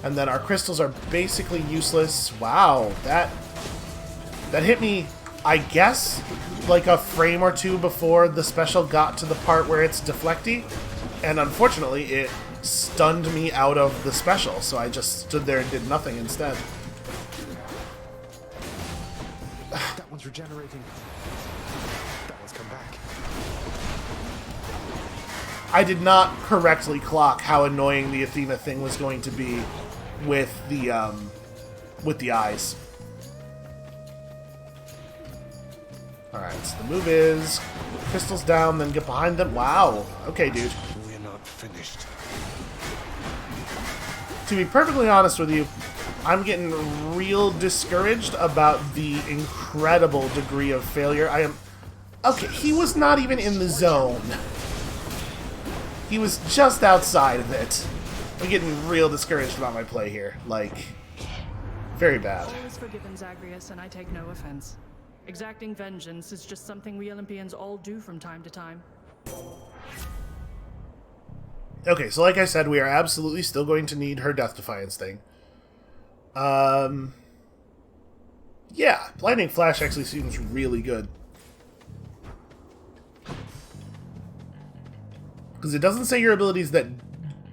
[SPEAKER 1] And then our crystals are basically useless. Wow, that hit me, I guess, like a frame or two before the special got to the part where it's deflecty, and unfortunately it stunned me out of the special, so I just stood there and did nothing instead.
[SPEAKER 4] That one's regenerating. That one's come back.
[SPEAKER 1] I did not correctly clock how annoying the Athena thing was going to be with the eyes. Alright, so the move is crystals down, then get behind them. Wow. Okay, dude.
[SPEAKER 4] We're not finished.
[SPEAKER 1] To be perfectly honest with you, I'm getting real discouraged about the incredible degree of failure. Okay, he was not even in the zone. He was just outside of it. I'm getting real discouraged about my play here. Like, very bad.
[SPEAKER 5] Always forgiven, Zagreus, and I take no offense. Exacting vengeance is just something we Olympians all do from time to time.
[SPEAKER 1] Okay, so like I said, we are absolutely still going to need her Death Defiance thing. Yeah, Lightning Flash actually seems really good. Because it doesn't say your abilities that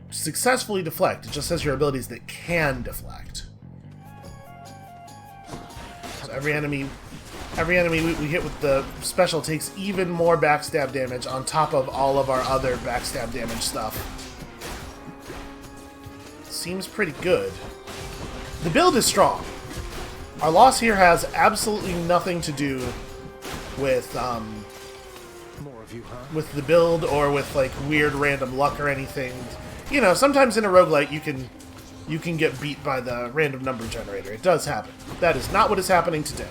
[SPEAKER 1] successfully deflect, it just says your abilities that can deflect. So every enemy we hit with the special takes even more backstab damage on top of all of our other backstab damage stuff. Seems pretty good. The build is strong. Our loss here has absolutely nothing to do with
[SPEAKER 4] More of you, huh?
[SPEAKER 1] with the build or with like weird random luck or anything. You know, sometimes in a roguelite you can get beat by the random number generator. It does happen. That is not what is happening today.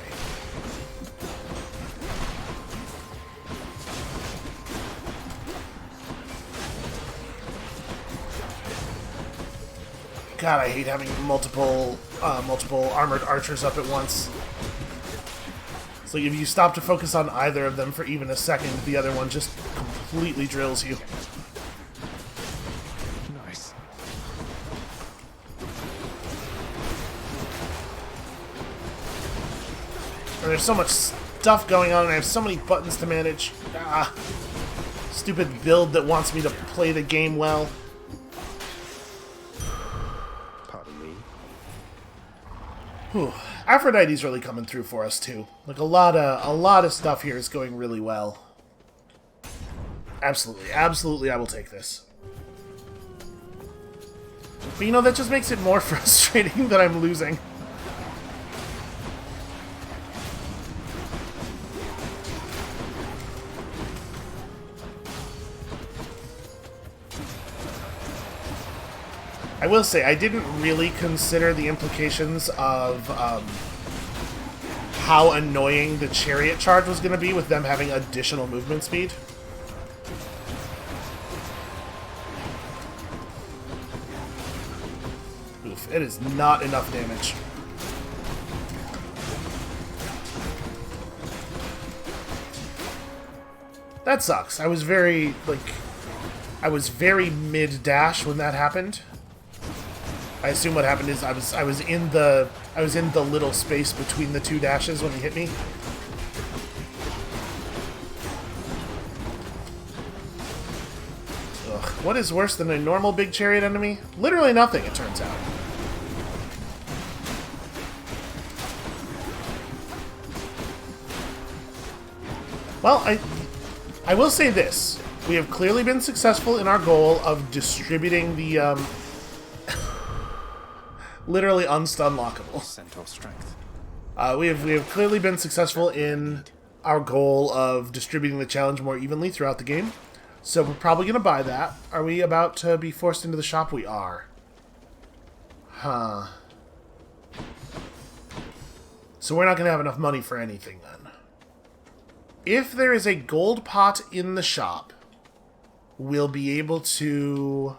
[SPEAKER 1] God, I hate having multiple armored archers up at once. So if you stop to focus on either of them for even a second, the other one just completely drills you.
[SPEAKER 4] Nice.
[SPEAKER 1] And there's so much stuff going on, and I have so many buttons to manage. Ah, stupid build that wants me to play the game well. Whew. Aphrodite's really coming through for us too. Like a lot of stuff here is going really well. Absolutely, absolutely, I will take this. But you know, that just makes it more frustrating that I'm losing. I will say, I didn't really consider the implications of how annoying the chariot charge was going to be with them having additional movement speed. Oof, it is not enough damage. That sucks. I was very mid-dash when that happened. I assume what happened is I was in the little space between the two dashes when he hit me. Ugh, what is worse than a normal big chariot enemy? Literally nothing, it turns out. Well, I will say this. We have clearly been successful in our goal of distributing the literally unstun-lockable.
[SPEAKER 4] Centaur strength.
[SPEAKER 1] We have clearly been successful in our goal of distributing the challenge more evenly throughout the game. So we're probably going to buy that. Are we about to be forced into the shop? We are. Huh. So we're not going to have enough money for anything then. If there is a gold pot in the shop, we'll be able to...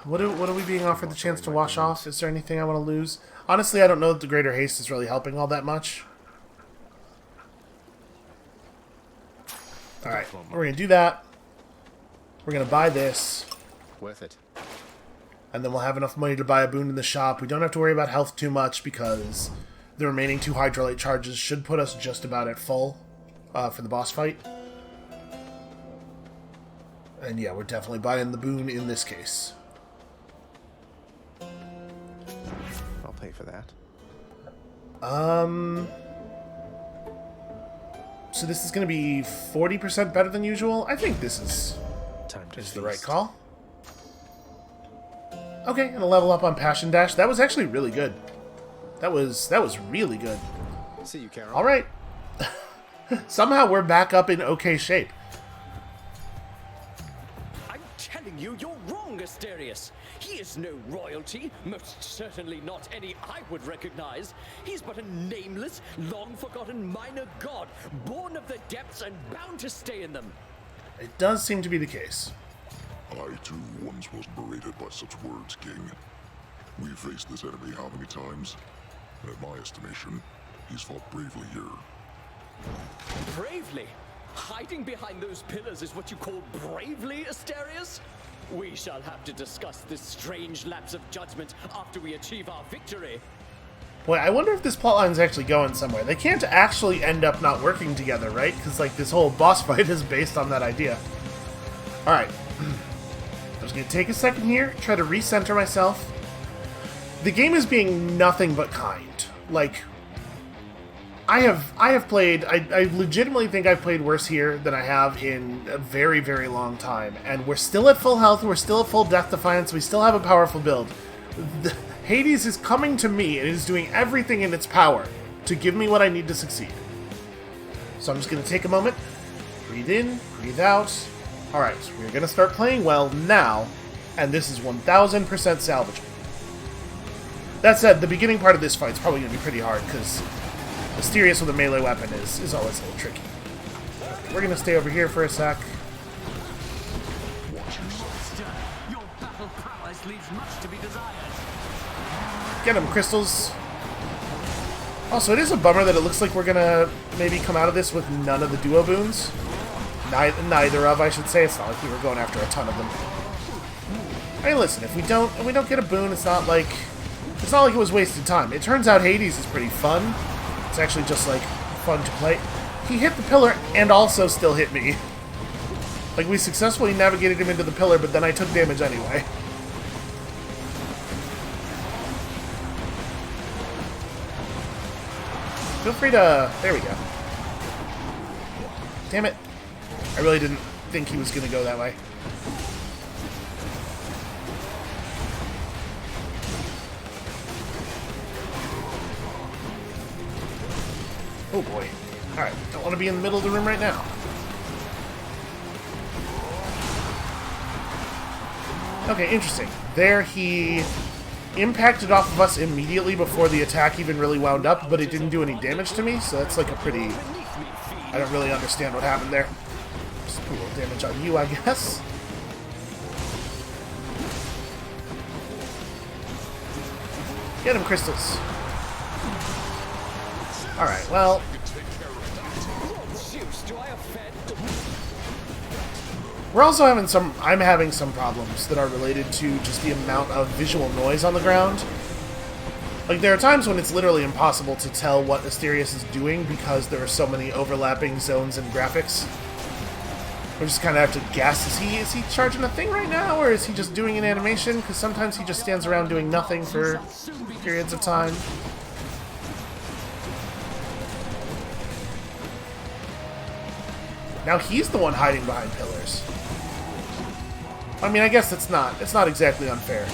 [SPEAKER 1] What are we being offered the chance to wash off? Is there anything I want to lose? Honestly, I don't know that the Greater Haste is really helping all that much. Alright, we're going to do that. We're going to buy this.
[SPEAKER 4] Worth it.
[SPEAKER 1] And then we'll have enough money to buy a boon in the shop. We don't have to worry about health too much because the remaining 2 Hydrolite charges should put us just about at full for the boss fight. And yeah, we're definitely buying the boon in this case.
[SPEAKER 4] I'll pay for that.
[SPEAKER 1] So this is going to be 40% better than usual. I think this is the right call. Okay, and a level up on Passion Dash. That was actually really good. That was really good.
[SPEAKER 4] See you, Carol.
[SPEAKER 1] All right. Somehow we're back up in okay shape.
[SPEAKER 13] I'm telling you, you're wrong, Asterius. He is no royalty, most certainly not any I would recognize. He's but a nameless, long-forgotten minor god, born of the depths and bound to stay in them.
[SPEAKER 1] It does seem to be the case.
[SPEAKER 2] I, too, once was berated by such words, King. We've faced this enemy how many times? And in my estimation, he's fought bravely here.
[SPEAKER 13] Bravely? Hiding behind those pillars is what you call bravely, Asterius? We shall have to discuss this strange lapse of judgment after we achieve our victory.
[SPEAKER 1] Boy, I wonder if this plotline's actually going somewhere. They can't actually end up not working together, right? Because, like, this whole boss fight is based on that idea. Alright. I'm just going to take a second here, try to recenter myself. The game is being nothing but kind. Like, I have played, I legitimately think I've played worse here than I have in a very, very long time. And we're still at full health, we're still at full Death Defiance, we still have a powerful build. Hades is coming to me and it is doing everything in its power to give me what I need to succeed. So I'm just going to take a moment, breathe in, breathe out. Alright, we're going to start playing well now, and this is 1000% salvageable. That said, the beginning part of this fight is probably going to be pretty hard, because Asterius with a melee weapon is always a little tricky. Okay, we're going to stay over here for a sec.
[SPEAKER 10] Your battle prowess leaves much to be desired.
[SPEAKER 1] Get him, crystals. Also, it is a bummer that it looks like we're going to maybe come out of this with none of the duo boons. Neither of, I should say. It's not like we were going after a ton of them. Hey, listen, if we don't get a boon, it's not like it was wasted time. It turns out Hades is pretty fun. It's actually just, like, fun to play. He hit the pillar and also still hit me. Like, we successfully navigated him into the pillar, but then I took damage anyway. Feel free to... There we go. Damn it. I really didn't think he was going to go that way. Oh boy. Alright, don't want to be in the middle of the room right now. Okay, interesting. There he impacted off of us immediately before the attack even really wound up, but it didn't do any damage to me, so that's like a pretty... I don't really understand what happened there. Just put a little damage on you, I guess. Get him, crystals. Alright, well... We're also having some... I'm having some problems that are related to just the amount of visual noise on the ground. Like, there are times when it's literally impossible to tell what Asterius is doing because there are so many overlapping zones and graphics. We just kind of have to guess, is he charging a thing right now, or is he just doing an animation? Because sometimes he just stands around doing nothing for periods of time. Now he's the one hiding behind pillars. I mean, I guess it's not exactly unfair.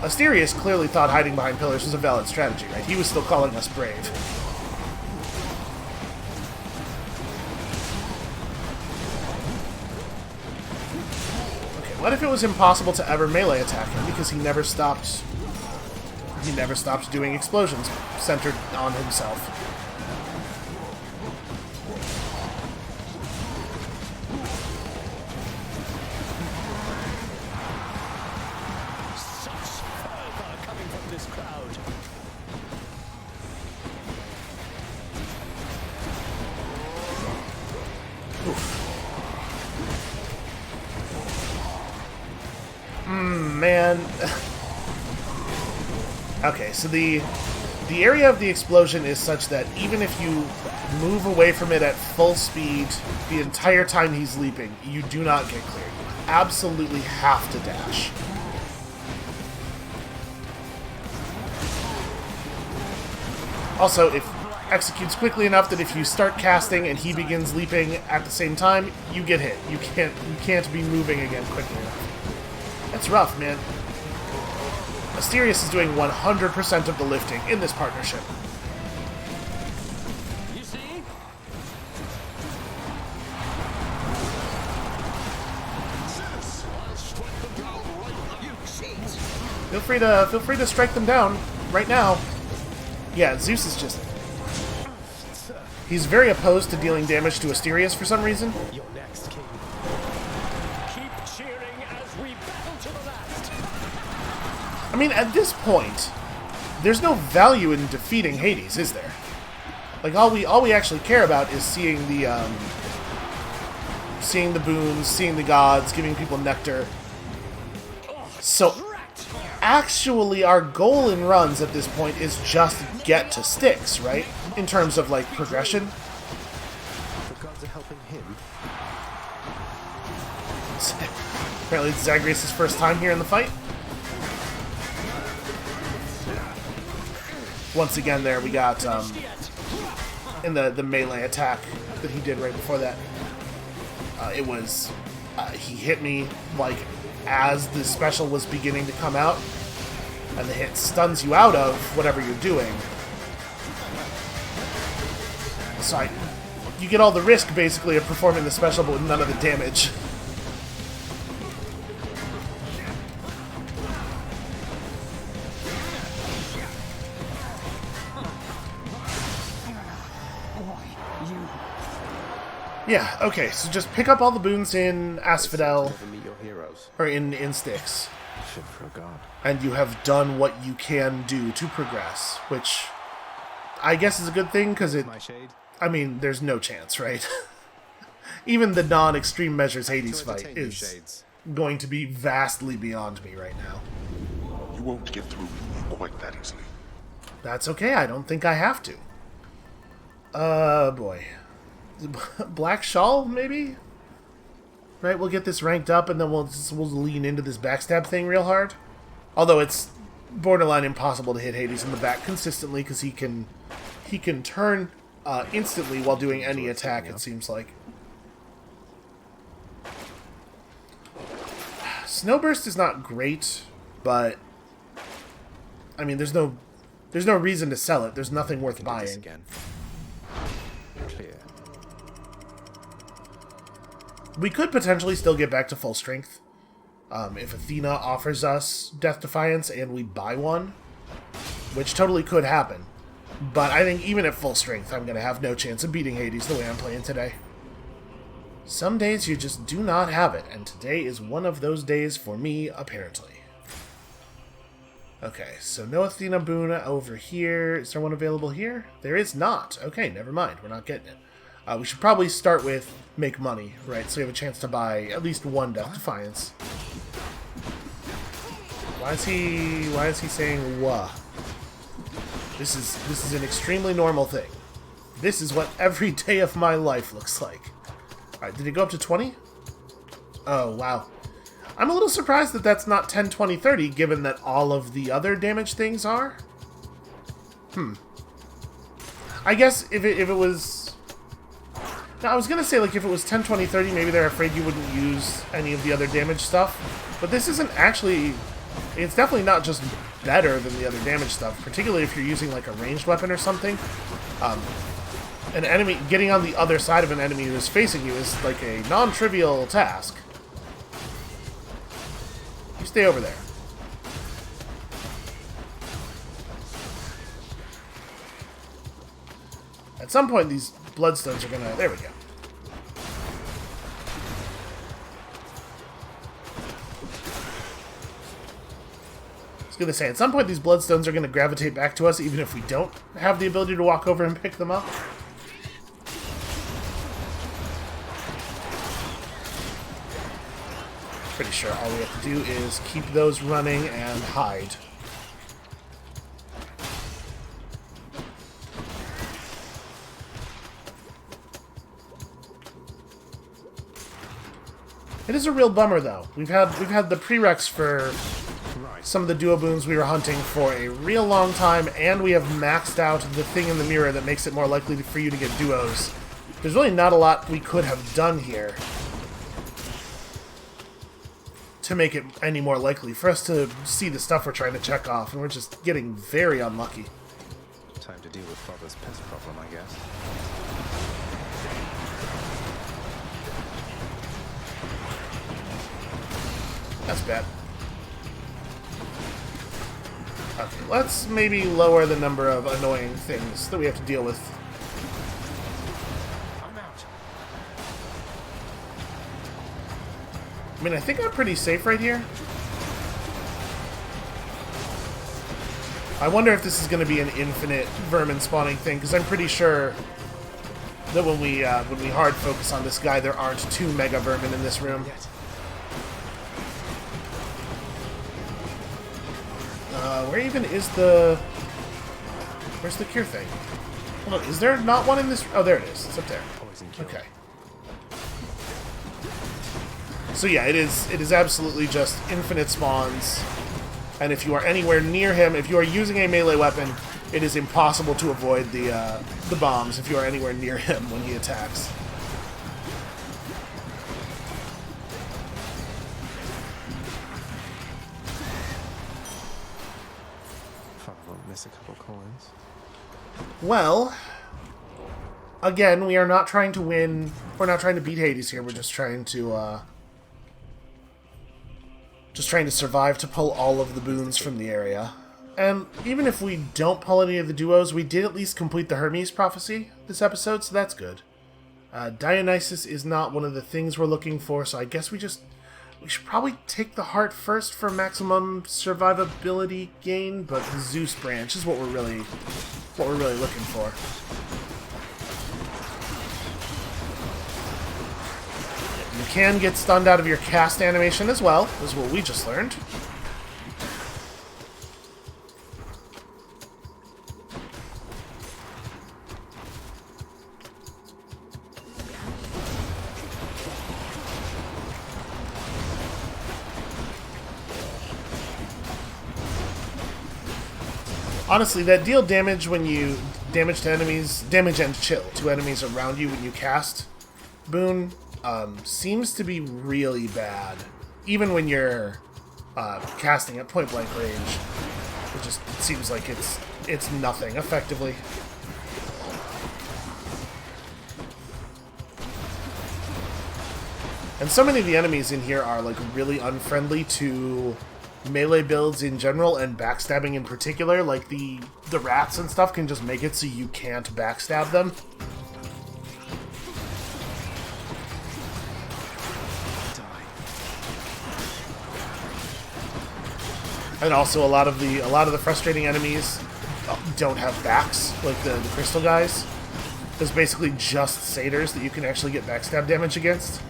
[SPEAKER 1] Asterius clearly thought hiding behind pillars was a valid strategy, right? He was still calling us brave. Okay, what if it was impossible to ever melee attack him because he never stopped doing explosions centered on himself? Man. Okay, so the area of the explosion is such that even if you move away from it at full speed the entire time he's leaping, you do not get cleared. You absolutely have to dash. Also, it executes quickly enough that if you start casting and he begins leaping at the same time, you get hit. You can't be moving again quickly enough. That's rough, man. Asterius is doing 100% of the lifting in this partnership.
[SPEAKER 13] You see?
[SPEAKER 1] Feel free to strike them down right now. Yeah, Zeus is just... He's very opposed to dealing damage to Asterius for some reason.
[SPEAKER 13] You're next, King. Keep cheering as we battle to the last.
[SPEAKER 1] I mean, at this point, there's no value in defeating Hades, is there? Like, all we actually care about is seeing the boons, seeing the gods, giving people nectar. So, actually, our goal in runs at this point is just get to Styx, right? In terms of, like, progression.
[SPEAKER 4] The gods are helping him.
[SPEAKER 1] Apparently it's Zagreus' first time here in the fight. Once again there we got, in the melee attack that he did right before that, it was, he hit me, like, as the special was beginning to come out, and the hit stuns you out of whatever you're doing. So you get all the risk, basically, of performing the special, but with none of the damage. Yeah, okay, so just pick up all the boons in Asphodel, or in Styx, and you have done what you can do to progress, which I guess is a good thing, because I mean, there's no chance, right? Even the non-extreme measures Hades fight is going to be vastly beyond me right now.
[SPEAKER 2] You won't get through quite that easily.
[SPEAKER 1] That's okay, I don't think I have to. Boy. Black Shawl, maybe? Right, we'll get this ranked up and then we'll lean into this backstab thing real hard. Although it's borderline impossible to hit Hades in the back consistently because he can turn instantly while doing any attack, it seems like. Snowburst is not great, but I mean there's no reason to sell it. There's nothing worth buying.
[SPEAKER 4] clear.
[SPEAKER 1] We could potentially still get back to full strength. If Athena offers us Death Defiance and we buy one, which totally could happen. But I think even at full strength, I'm going to have no chance of beating Hades the way I'm playing today. Some days you just do not have it, and today is one of those days for me, apparently. Okay, so no Athena boon over here. Is there one available here? There is not. Okay, never mind. We're not getting it. We should probably start with make money, right? So we have a chance to buy at least one Death Defiance. Why is he saying wah? This is an extremely normal thing. This is what every day of my life looks like. Alright, did it go up to 20? Oh, wow. I'm a little surprised that that's not 10, 20, 30, given that all of the other damage things are. I guess if it was... Now, I was going to say, like, if it was 10, 20, 30, maybe they're afraid you wouldn't use any of the other damage stuff. But this isn't actually... It's definitely not just better than the other damage stuff, particularly if you're using, like, a ranged weapon or something. An enemy... Getting on the other side of an enemy who's facing you is, like, a non-trivial task. You stay over there. At some point, these bloodstones are gonna... There we go. I was gonna say, at some point, these bloodstones are gonna gravitate back to us, even if we don't have the ability to walk over and pick them up. Pretty sure all we have to do is keep those running and hide. It is a real bummer, though. We've had the prereqs for some of the duo boons we were hunting for a real long time, and we have maxed out the thing in the mirror that makes it more likely for you to get duos. There's really not a lot we could have done here to make it any more likely for us to see the stuff we're trying to check off, and we're just getting very unlucky.
[SPEAKER 4] Time to deal with Father's pest problem, I guess.
[SPEAKER 1] That's bad. Okay, let's maybe lower the number of annoying things that we have to deal with.
[SPEAKER 4] I'm out.
[SPEAKER 1] I mean, I think I'm pretty safe right here. I wonder if this is going to be an infinite vermin spawning thing, because I'm pretty sure that when we hard focus on this guy, there aren't 2 mega vermin in this room. Where even is the... Where's the cure thing? Hold on, is there not one in this... Oh, there it is. It's up there. Okay. So yeah, it is absolutely just infinite spawns. And if you are anywhere near him, if you are using a melee weapon, it is impossible to avoid the bombs if you are anywhere near him when he attacks.
[SPEAKER 4] A couple coins.
[SPEAKER 1] Well, again, we are not trying to win. We're not trying to beat Hades here. We're just trying to survive to pull all of the boons from the area. And even if we don't pull any of the duos, we did at least complete the Hermes prophecy this episode, so that's good. Dionysus is not one of the things we're looking for, so I guess we should probably take the heart first for maximum survivability gain, but the Zeus branch is what we're really looking for. You can get stunned out of your cast animation as well, is what we just learned. Honestly, that deal damage when you damage to enemies, damage and chill to enemies around you when you cast boon, seems to be really bad, even when you're casting at point blank range. It seems like it's nothing effectively. And so many of the enemies in here are like really unfriendly to melee builds in general and backstabbing in particular. Like the rats and stuff can just make it so you can't backstab them. And also a lot of the frustrating enemies don't have backs, like the crystal guys. There's basically just satyrs that you can actually get backstab damage against.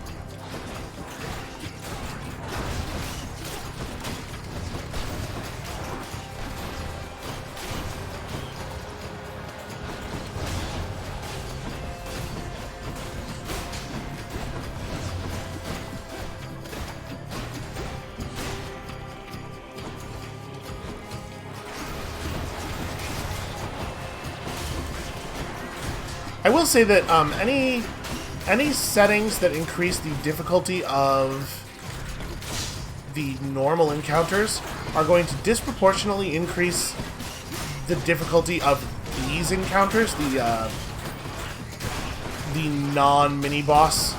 [SPEAKER 1] I will say that any settings that increase the difficulty of the normal encounters are going to disproportionately increase the difficulty of these encounters, the non-mini-boss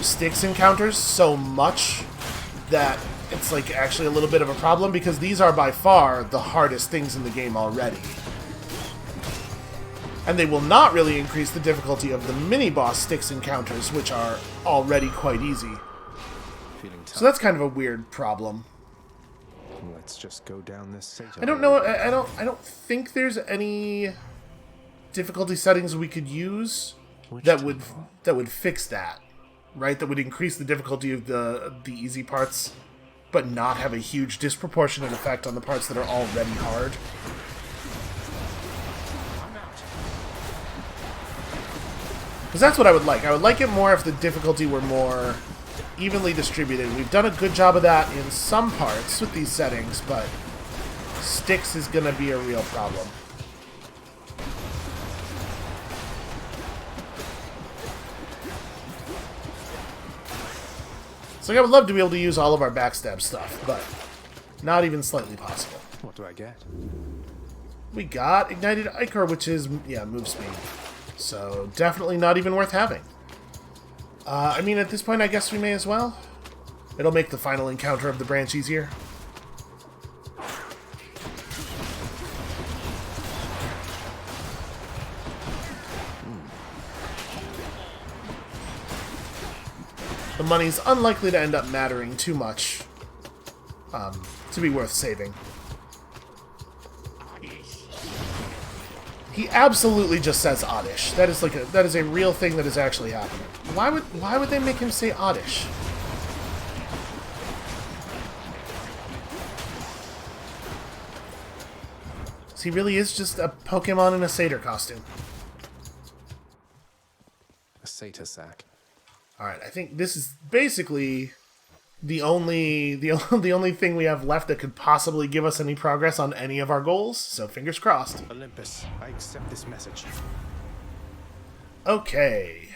[SPEAKER 1] Styx encounters, so much that it's like actually a little bit of a problem, because these are by far the hardest things in the game already. And they will not really increase the difficulty of the mini-boss Styx encounters, which are already quite easy. So that's kind of a weird problem.
[SPEAKER 4] Let's just go down this Satan.
[SPEAKER 1] I don't know. I don't think there's any difficulty settings we could use that would fix that, right? That would increase the difficulty of the easy parts, but not have a huge disproportionate effect on the parts that are already hard. Because that's what I would like. I would like it more if the difficulty were more evenly distributed. We've done a good job of that in some parts with these settings, but Styx is going to be a real problem. So I would love to be able to use all of our backstab stuff, but not even slightly possible.
[SPEAKER 4] What do I get?
[SPEAKER 1] We got Ignited Ichor, which is, yeah, move speed. So, definitely not even worth having. I mean, at this point, I guess we may as well. It'll make the final encounter of the branch easier. The money's unlikely to end up mattering too much to be worth saving. He absolutely just says Oddish. That is a real thing that is actually happening. Why would they make him say Oddish? So he really is just a Pokemon in a satyr costume.
[SPEAKER 4] A satyr sack.
[SPEAKER 1] Alright, I think this is basically the only thing we have left that could possibly give us any progress on any of our goals, so fingers crossed.
[SPEAKER 4] Olympus, I accept this message.
[SPEAKER 1] Okay.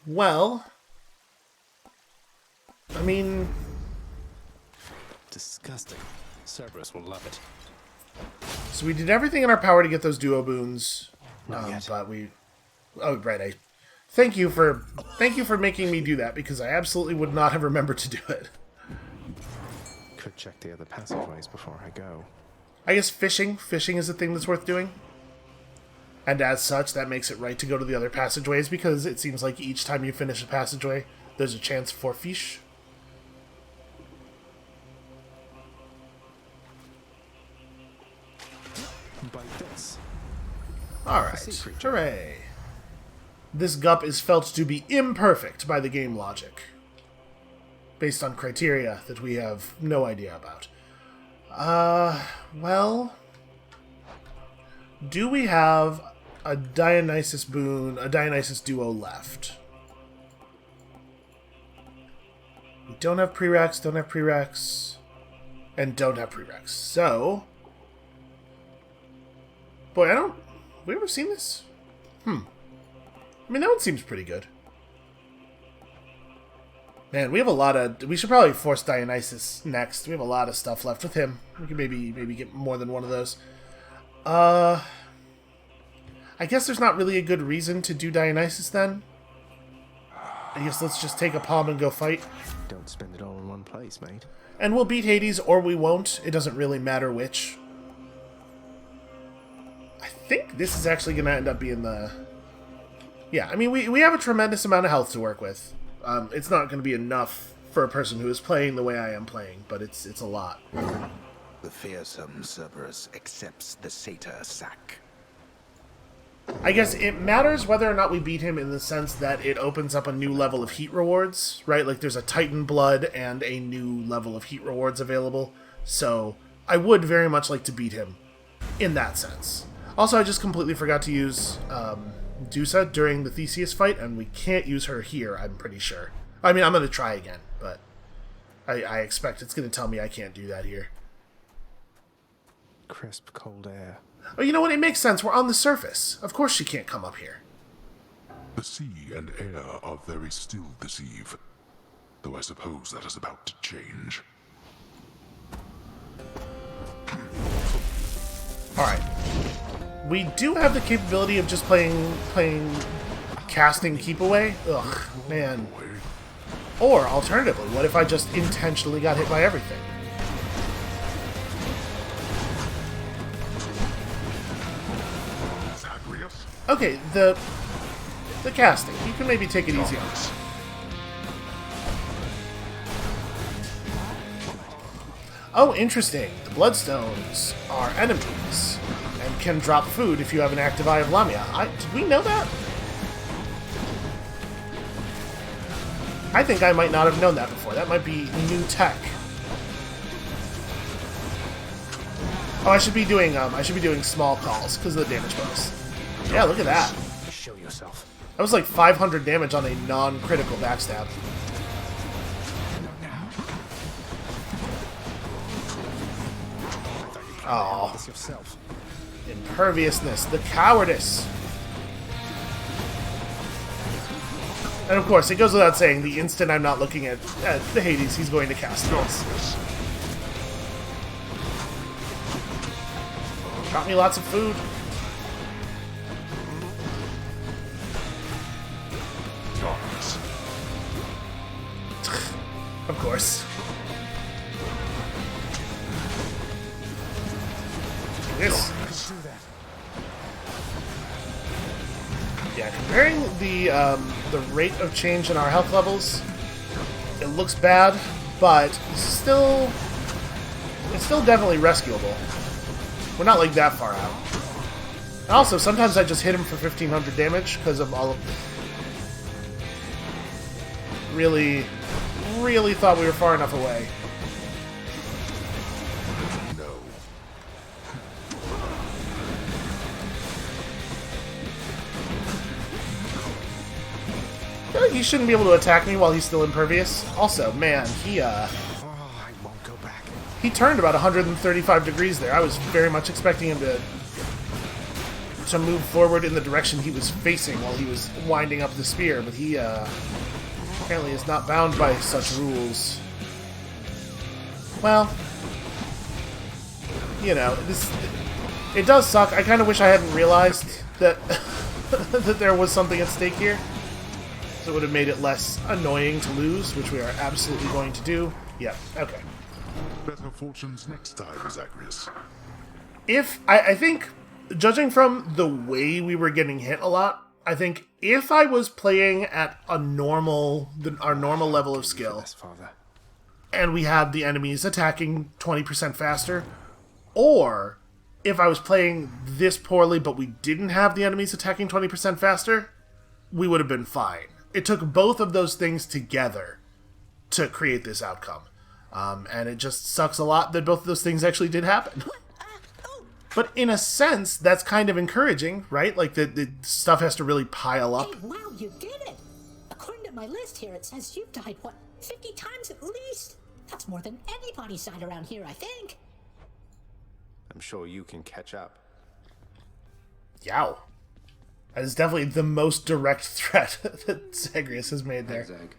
[SPEAKER 1] Well, I mean...
[SPEAKER 4] Disgusting. Cerberus will love it.
[SPEAKER 1] So we did everything in our power to get those duo boons,
[SPEAKER 4] Not
[SPEAKER 1] but we... Oh, right, Thank you for making me do that, because I absolutely would not have remembered to do it.
[SPEAKER 4] Could check the other passageways before I go.
[SPEAKER 1] I guess fishing is a thing that's worth doing. And as such, that makes it right to go to the other passageways, because it seems like each time you finish a passageway, there's a chance for fish.
[SPEAKER 4] Bite this.
[SPEAKER 1] Alright, hooray. This gup is felt to be imperfect by the game logic, based on criteria that we have no idea about. Well, do we have a Dionysus boon, a Dionysus duo left? We don't have prereqs, and don't have prereqs. So, boy, we ever seen this? I mean, that one seems pretty good. Man, we have a lot of... We should probably force Dionysus next. We have a lot of stuff left with him. We could maybe get more than one of those. I guess there's not really a good reason to do Dionysus then. I guess let's just take a palm and go fight.
[SPEAKER 4] Don't spend it all in one place, mate.
[SPEAKER 1] And we'll beat Hades, or we won't. It doesn't really matter which. I think this is actually going to end up being the... Yeah, I mean, we have a tremendous amount of health to work with. It's not going to be enough for a person who is playing the way I am playing, but it's a lot.
[SPEAKER 14] The fearsome Cerberus accepts the satyr sack.
[SPEAKER 1] I guess it matters whether or not we beat him in the sense that it opens up a new level of heat rewards, right? Like there's a Titan Blood and a new level of heat rewards available. So I would very much like to beat him in that sense. Also, I just completely forgot to use Dusa during the Theseus fight, and we can't use her here, I'm pretty sure. I mean, I'm going to try again, but I expect it's going to tell me I can't do that here.
[SPEAKER 4] Crisp, cold air.
[SPEAKER 1] Oh, you know what? It makes sense. We're on the surface. Of course she can't come up here.
[SPEAKER 2] The sea and air are very still this eve, though I suppose that is about to change.
[SPEAKER 1] Alright. We do have the capability of just playing casting keep away. Ugh, man. Or, alternatively, what if I just intentionally got hit by everything? Okay, the casting. You can maybe take it easy on us. Oh, interesting. The Bloodstones are enemies and can drop food if you have an active Eye of Lamia. Did we know that? I think I might not have known that before. That might be new tech. Oh, I should be doing small calls because of the damage bonus. Yeah, look at that.
[SPEAKER 4] Show yourself.
[SPEAKER 1] That was like 500 damage on a non-critical backstab. Oh. Imperviousness, the cowardice. And of course, it goes without saying, the instant I'm not looking at the Hades, he's going to cast this. Got me lots of food. Of course. This. Yeah, comparing the rate of change in our health levels, it looks bad, but it's still definitely rescuable. We're not like that far out. And also, sometimes I just hit him for 1500 damage because of all of. Really thought we were far enough away.
[SPEAKER 2] No.
[SPEAKER 1] I feel like he shouldn't be able to attack me while he's still impervious. Also, man,
[SPEAKER 4] I won't go back.
[SPEAKER 1] he turned about 135 degrees there. I was very much expecting him to move forward in the direction he was facing while he was winding up the spear, but he apparently is not bound by such rules. Well, you know, it does suck. I kind of wish I hadn't realized that that there was something at stake here. So it would have made it less annoying to lose, which we are absolutely going to do. Yeah, okay.
[SPEAKER 2] Better fortunes next time, Zagreus.
[SPEAKER 1] I think, judging from the way we were getting hit a lot, I think if I was playing at our normal level of skill, and we had the enemies attacking 20% faster, or if I was playing this poorly but we didn't have the enemies attacking 20% faster, we would have been fine. It took both of those things together to create this outcome. And it just sucks a lot that both of those things actually did happen. But in a sense, that's kind of encouraging, right? Like, the stuff has to really pile up.
[SPEAKER 15] Hey, wow, you did it! According to my list here, it says you've died, 50 times at least? That's more than anybody's died around here, I think.
[SPEAKER 4] I'm sure you can catch up.
[SPEAKER 1] Yow. That is definitely the most direct threat that Zagreus has made there.
[SPEAKER 9] Zag.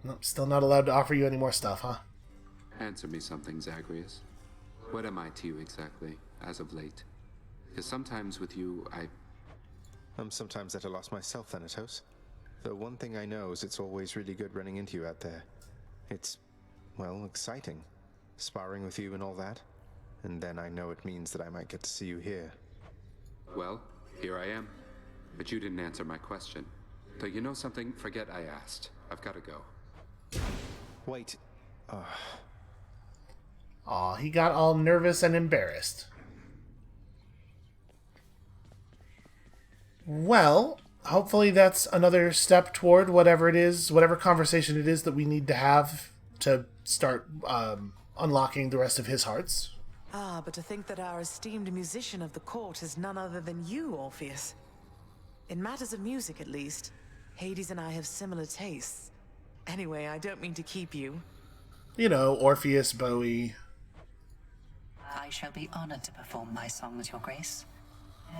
[SPEAKER 1] Nope, still not allowed to offer you any more stuff, huh?
[SPEAKER 9] Answer me something, Zagreus. What am I to you exactly, as of late? Because sometimes with you,
[SPEAKER 4] I'm sometimes at a loss myself, Thanatos. Though one thing I know is it's always really good running into you out there. It's, well, exciting. Sparring with you and all that. And then I know it means that I might get to see you here.
[SPEAKER 9] Well, here I am. But you didn't answer my question. Though you know something? Forget I asked. I've got to go.
[SPEAKER 4] Wait.
[SPEAKER 1] Aw, he got all nervous and embarrassed. Well, hopefully that's another step toward whatever it is, whatever conversation it is that we need to have to start unlocking the rest of his hearts.
[SPEAKER 6] Ah, but to think that our esteemed musician of the court is none other than you, Orpheus. In matters of music, at least, Hades and I have similar tastes. Anyway, I don't mean to keep you.
[SPEAKER 1] You know, Orpheus, Bowie.
[SPEAKER 16] I shall be honored to perform my songs, Your Grace.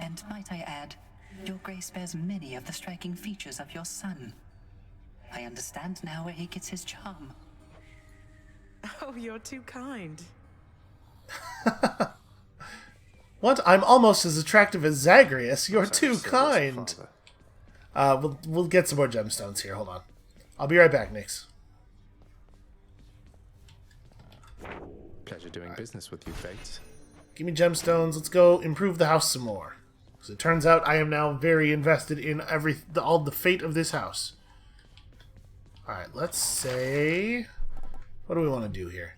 [SPEAKER 16] And might I add, Your Grace bears many of the striking features of your son. I understand now where he gets his charm.
[SPEAKER 6] Oh, you're too kind.
[SPEAKER 1] What? I'm almost as attractive as Zagreus. You're too kind. We'll get some more gemstones here. Hold on. I'll be right back, Nix.
[SPEAKER 4] Pleasure doing business with you, Fates.
[SPEAKER 1] Give me gemstones. Let's go improve the house some more. Because it turns out I am now very invested in all the fate of this house. Alright, let's say... What do we want to do here?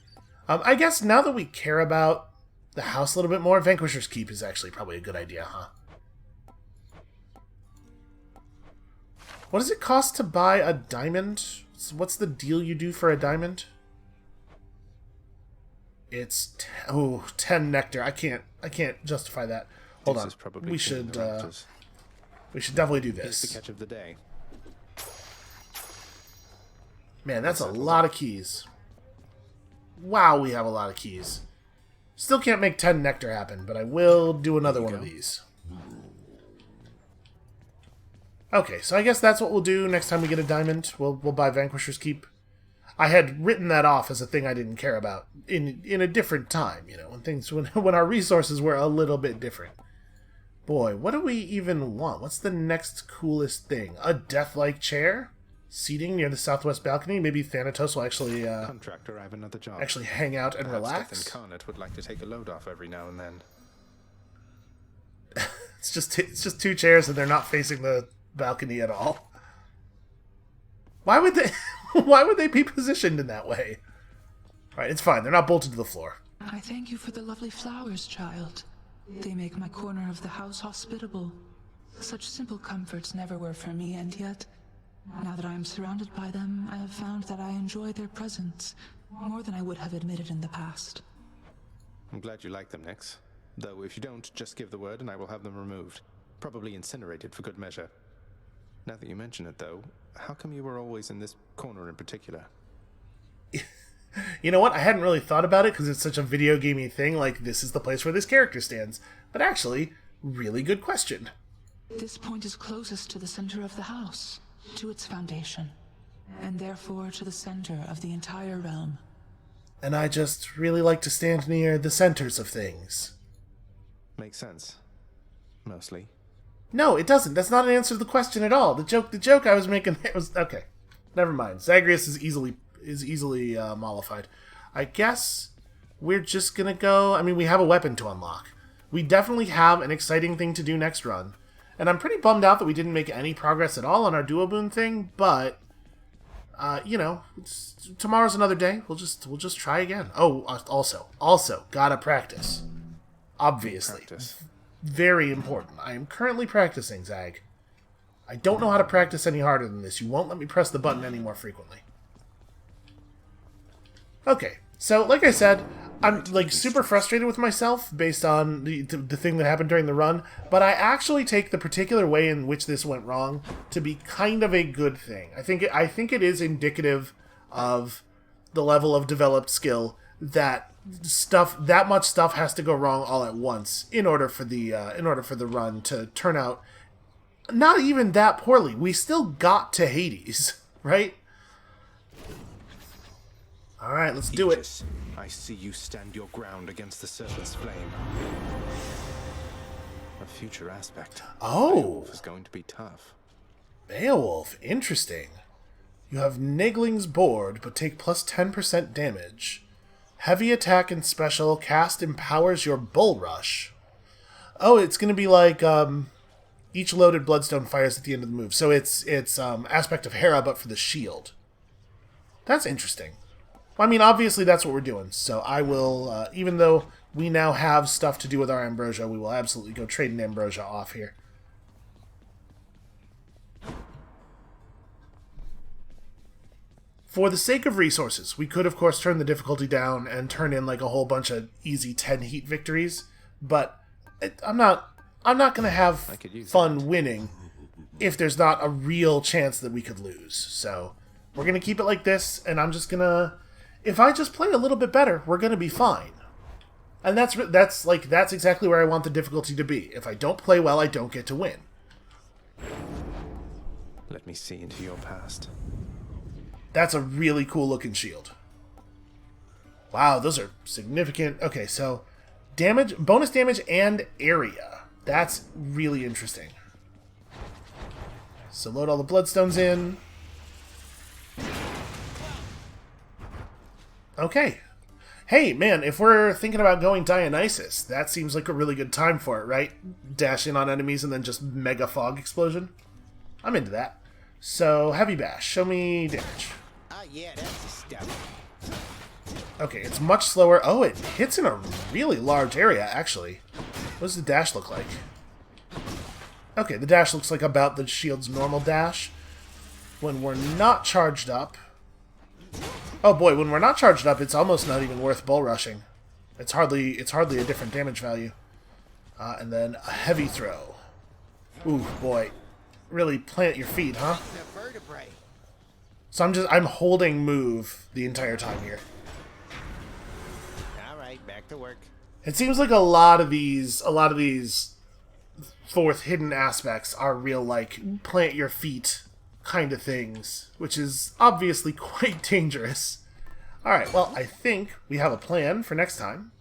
[SPEAKER 1] I guess now that we care about the house a little bit more, Vanquisher's Keep is actually probably a good idea, huh? What does it cost to buy a diamond? What's the deal you do for a diamond? It's 10 nectar. I can't justify that. Hold on. We should definitely do this.
[SPEAKER 4] Here's the catch of the day.
[SPEAKER 1] Man, that's a lot of keys. Wow, we have a lot of keys. Still can't make 10 nectar happen, but I will do another one of these. Okay, so I guess that's what we'll do next time we get a diamond. We'll buy Vanquisher's Keep. I had written that off as a thing I didn't care about in a different time, you know, when our resources were a little bit different. Boy, what do we even want? What's the next coolest thing? A death-like chair? Seating near the southwest balcony? Maybe Thanatos will actually
[SPEAKER 4] Contractor, I have another job.
[SPEAKER 1] Actually hang out and
[SPEAKER 4] Perhaps
[SPEAKER 1] relax.
[SPEAKER 4] Death Incarnate would like to take a load off every now and then.
[SPEAKER 1] It's just two chairs and they're not facing the balcony at all. Why would they be positioned in that way? Alright, it's fine. They're not bolted to the floor.
[SPEAKER 17] I thank you for the lovely flowers, child. They make my corner of the house hospitable. Such simple comforts never were for me, and yet, now that I am surrounded by them, I have found that I enjoy their presence more than I would have admitted in the past.
[SPEAKER 4] I'm glad you like them, Nix. Though if you don't, just give the word and I will have them removed. Probably incinerated for good measure. Now that you mention it, though, how come you were always in this corner in particular?
[SPEAKER 1] You know what? I hadn't really thought about it because it's such a video gamey thing, like this is the place where this character stands. But actually, really good question.
[SPEAKER 17] This point is closest to the center of the house, to its foundation, and therefore to the center of the entire realm.
[SPEAKER 1] And I just really like to stand near the centers of things.
[SPEAKER 4] Makes sense. Mostly.
[SPEAKER 1] No, it doesn't. That's not an answer to the question at all. The joke I was making was okay. Never mind. Zagreus is easily mollified. I guess we're just gonna go. I mean, we have a weapon to unlock. We definitely have an exciting thing to do next run, and I'm pretty bummed out that we didn't make any progress at all on our duoboon thing. But you know, tomorrow's another day. We'll just try again. Oh, also gotta practice. Obviously. Very important. I am currently practicing, Zag. I don't know how to practice any harder than this. You won't let me press the button any more frequently. Okay, so like I said, I'm like super frustrated with myself based on the thing that happened during the run, but I actually take the particular way in which this went wrong to be kind of a good thing. I think it is indicative of the level of developed skill that much stuff has to go wrong all at once in order for the run to turn out not even that poorly. We still got to Hades, right? All right, let's do it.
[SPEAKER 4] I see you stand your ground against the serpent's flame. A future aspect.
[SPEAKER 1] Oh,
[SPEAKER 4] is going to be tough.
[SPEAKER 1] Beowulf, interesting. You have Nigling's Board, but take plus 10% damage. Heavy attack and special cast empowers your Bull Rush. Oh, it's going to be like each loaded bloodstone fires at the end of the move. So it's Aspect of Hera, but for the shield. That's interesting. Well, I mean, obviously that's what we're doing. So I will, even though we now have stuff to do with our Ambrosia, we will absolutely go trade an Ambrosia off here. For the sake of resources, we could, of course, turn the difficulty down and turn in like a whole bunch of easy 10 heat victories, but I'm not going to have fun winning if there's not a real chance that we could lose. So we're going to keep it like this, and I'm just going to... If I just play a little bit better, we're going to be fine. And that's exactly where I want the difficulty to be. If I don't play well, I don't get to win.
[SPEAKER 4] Let me see into your past.
[SPEAKER 1] That's a really cool looking shield. Wow, those are significant. Okay, so damage, bonus damage and area. That's really interesting. So load all the bloodstones in. Okay. Hey, man, if we're thinking about going Dionysus, that seems like a really good time for it, right? Dash in on enemies and then just mega fog explosion. I'm into that. So, heavy bash. Show me damage.
[SPEAKER 18] Yeah, that's the stuff.
[SPEAKER 1] Okay, it's much slower. Oh, it hits in a really large area, actually. What does the dash look like? Okay, the dash looks like about the shield's normal dash. When we're not charged up... Oh boy, when we're not charged up, it's almost not even worth bull rushing. It's hardly a different damage value. And then a heavy throw. Ooh, boy. Really plant your feet, huh? So I'm holding move the entire time here.
[SPEAKER 18] All right, back to work.
[SPEAKER 1] It seems like a lot of these fourth hidden aspects are real like plant your feet kind of things, which is obviously quite dangerous. All right, well, I think we have a plan for next time.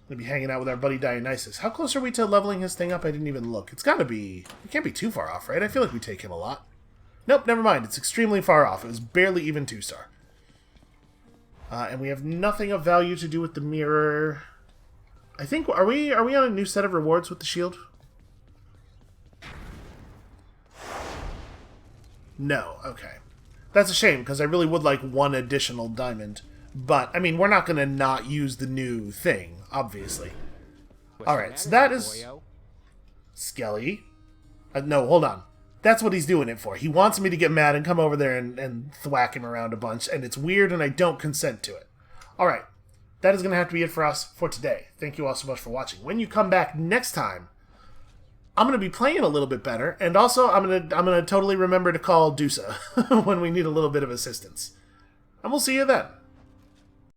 [SPEAKER 1] We'll be hanging out with our buddy Dionysus. How close are we to leveling his thing up? I didn't even look. It's got to be... It can't be too far off, right? I feel like we take him a lot. Nope, never mind. It's extremely far off. It was barely even 2-star. And we have nothing of value to do with the mirror. I think... Are we on a new set of rewards with the shield? No. Okay. That's a shame, because I really would like one additional diamond. But, I mean, we're not going to not use the new thing, obviously. Alright, so that is... Skelly. No, hold on. That's what he's doing it for. He wants me to get mad and come over there and thwack him around a bunch, and it's weird and I don't consent to it. Alright, that is going to have to be it for us for today. Thank you all so much for watching. When you come back next time, I'm going to be playing a little bit better, and also I'm going to totally remember to call Dusa when we need a little bit of assistance. And we'll see you then.